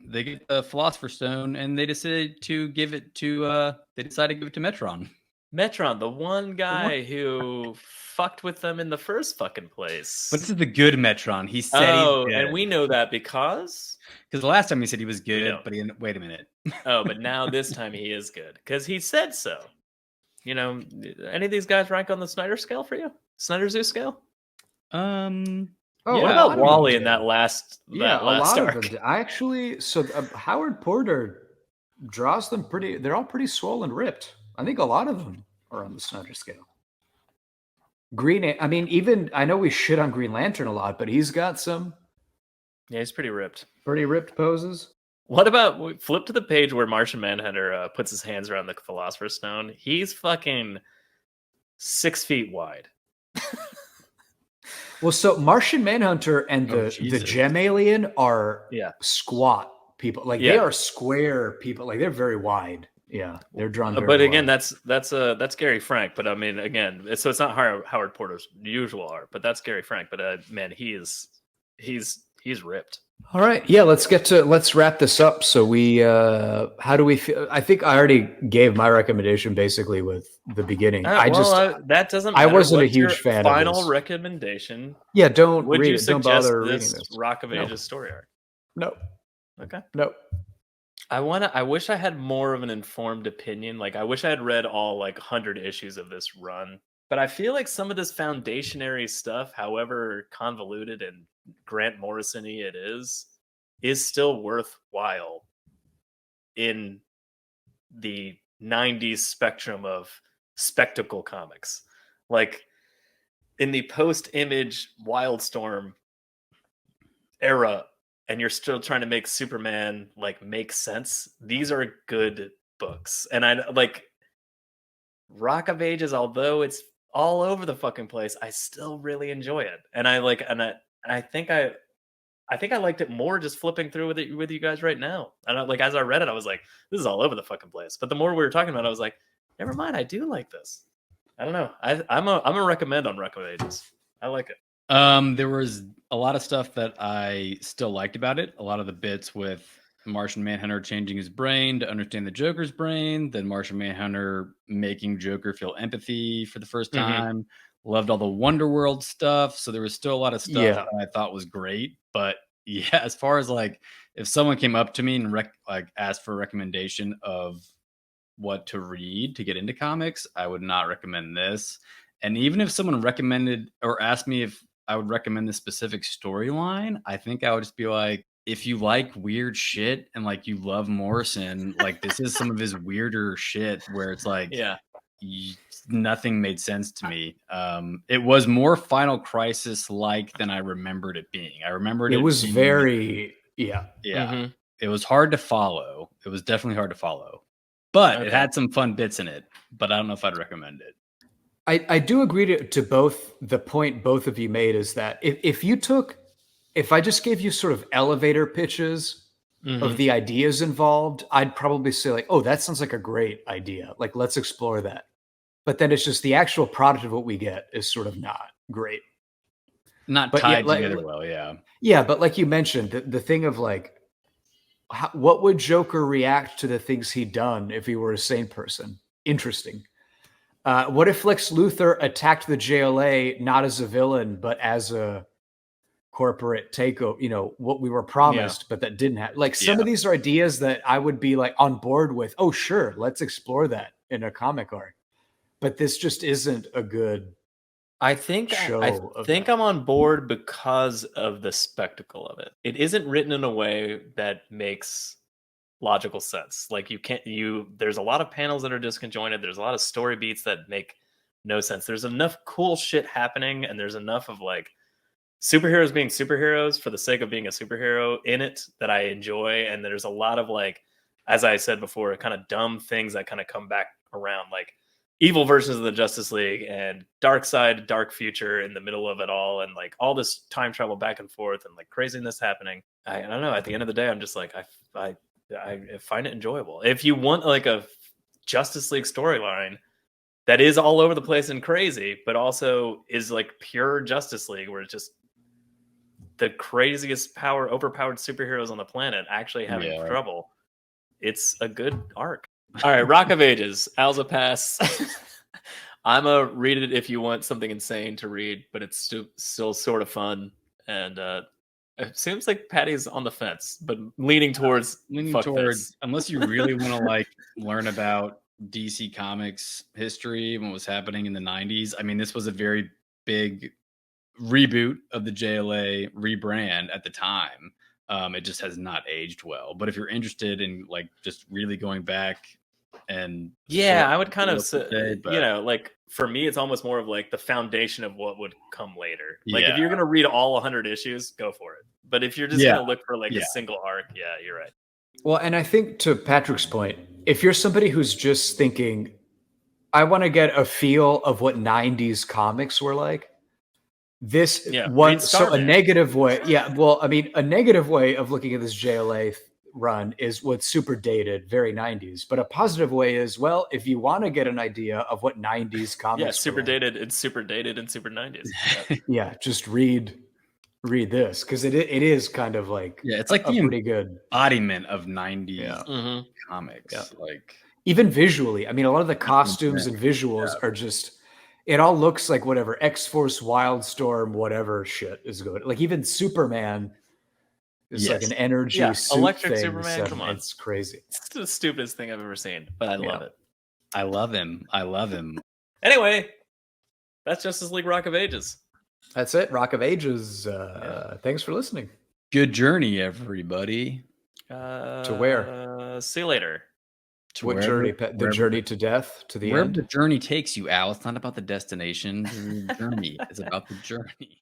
they get the Philosopher's Stone and they decide to give it to Metron. Metron, the one guy who fucked with them in the first fucking place. But this is the good Metron. He said he's good. And we know that because the last time he said he was good, don't. but wait a minute. but now this time he is good because he said so. You know, any of these guys rank on the Snyder scale for you? Snyder Zoo scale? Oh, what about Wally in that last? Yeah, that last a lot arc? of them. I actually, Howard Porter draws them pretty. They're all pretty swole and ripped. I think a lot of them are on the Snyder scale. I mean, even I know we shit on Green Lantern a lot, but he's got some. Yeah, he's pretty ripped. Pretty ripped poses. What about flip to the page where Martian Manhunter puts his hands around the Philosopher's Stone? He's fucking 6 feet wide. Well, so Martian Manhunter and the Gem Alien are squat people. Like they are square people. Like they're very wide. Yeah, they're drawn. Very but again, wide. that's Gary Frank. But I mean, again, so it's not Howard Porter's usual art, but that's Gary Frank. But man, he's ripped. All right, yeah, let's wrap this up. So we, how do we feel? I think I already gave my recommendation basically with the beginning. That doesn't matter. I wasn't What's a huge your fan final of this. recommendation. Yeah, don't Would read you it. Don't suggest bother reading this this. Rock of Ages story arc? No. Okay. No. I wish I had more of an informed opinion. Like I wish I had read all 100 issues of this run. But I feel like some of this foundationary stuff, however convoluted and Grant Morrison-y it is still worthwhile in the 90s spectrum of spectacle comics. Like in the post-Image Wildstorm era, and you're still trying to make Superman make sense, these are good books. And I like Rock of Ages, although it's all over the fucking place, I still really enjoy it. And I think I liked it more just flipping through with you guys right now. And as I read it, I was like, this is all over the fucking place. But the more we were talking about it, I was like, never mind, I do like this. I don't know. I'm a recommend on Rock of Ages. I like it. There was a lot of stuff that I still liked about it. A lot of the bits with Martian Manhunter changing his brain to understand the Joker's brain, then Martian Manhunter making Joker feel empathy for the first time. Loved all the Wonderworld stuff. So there was still a lot of stuff that I thought was great. But yeah, as far as if someone came up to me and asked for a recommendation of what to read to get into comics, I would not recommend this. And even if someone recommended or asked me if I would recommend this specific storyline, I think I would just be like, if you like weird shit and you love Morrison, this is some of his weirder shit where it's nothing made sense to me. It was more Final Crisis than I remembered it being. I remembered it was being, very Mm-hmm. It was hard to follow. It was definitely hard to follow, but it had some fun bits in it. But I don't know if I'd recommend it. I do agree to both. The point both of you made is that if I just gave you sort of elevator pitches of the ideas involved, I'd probably say oh, that sounds like a great idea. Let's explore that. But then it's just the actual product of what we get is sort of not great. Not tied together well, yeah. Yeah, but like you mentioned, the thing of what would Joker react to the things he'd done if he were a sane person? Interesting. What if Lex Luthor attacked the JLA not as a villain, but as a corporate takeover? What we were promised, but that didn't happen. Some of these are ideas that I would be on board with. Oh, sure, let's explore that in a comic arc. But this just isn't a good. I think I'm on board because of the spectacle of it. It isn't written in a way that makes logical sense. There's a lot of panels that are disconjointed. There's a lot of story beats that make no sense. There's enough cool shit happening, and there's enough of superheroes being superheroes for the sake of being a superhero in it that I enjoy. And there's a lot of as I said before, kind of dumb things that kind of come back around, evil versions of the Justice League and Darkseid, Dark Future in the middle of it all, and all this time travel back and forth and craziness happening. I don't know. At the end of the day, I'm just I find it enjoyable. If you want a Justice League storyline that is all over the place and crazy, but also is pure Justice League, where it's just the craziest overpowered superheroes on the planet actually having trouble, it's a good arc. All right, Rock of Ages, Alza Pass. I'm a read it if you want something insane to read, but it's still sort of fun. And it seems like Patty's on the fence, but leaning towards fuck this. Unless you really want to like learn about DC Comics history and what was happening in the 90s. I mean, this was a very big reboot of the JLA rebrand at the time. It just has not aged well. But if you're interested in like just really going back and I would kind of say, you know, like for me, it's almost more of like the foundation of what would come later. Like if you're gonna read all 100 issues, go for it. But if you're just gonna look for like a single arc, you're right. Well, and I think to Patrick's point, if you're somebody who's just thinking, I want to get a feel of what 90s comics were like, this one, so a negative way. Yeah. Well, I mean, a negative way of looking at this JLA run is what's super dated, very 90s. But a positive way is, well, if you want to get an idea of what 90s comics super dated, it's super dated and super 90s. Yeah, just read this because it is kind of like it's like the pretty good embodiment of 90s comics. Like even visually, I mean, a lot of the costumes and visuals are just, it all looks like whatever X-Force, Wildstorm, whatever shit is good. Like even Superman is like an energy suit electric thing. Superman. Come on, it's crazy. It's the stupidest thing I've ever seen, but I love it. I love him. Anyway, that's Justice League Rock of Ages. That's it. Rock of Ages. Thanks for listening. Good journey, everybody. To where? See you later. What journey? The journey to death? To the where end? the journey takes you, Al. It's not about the destination. The journey. It's about the journey.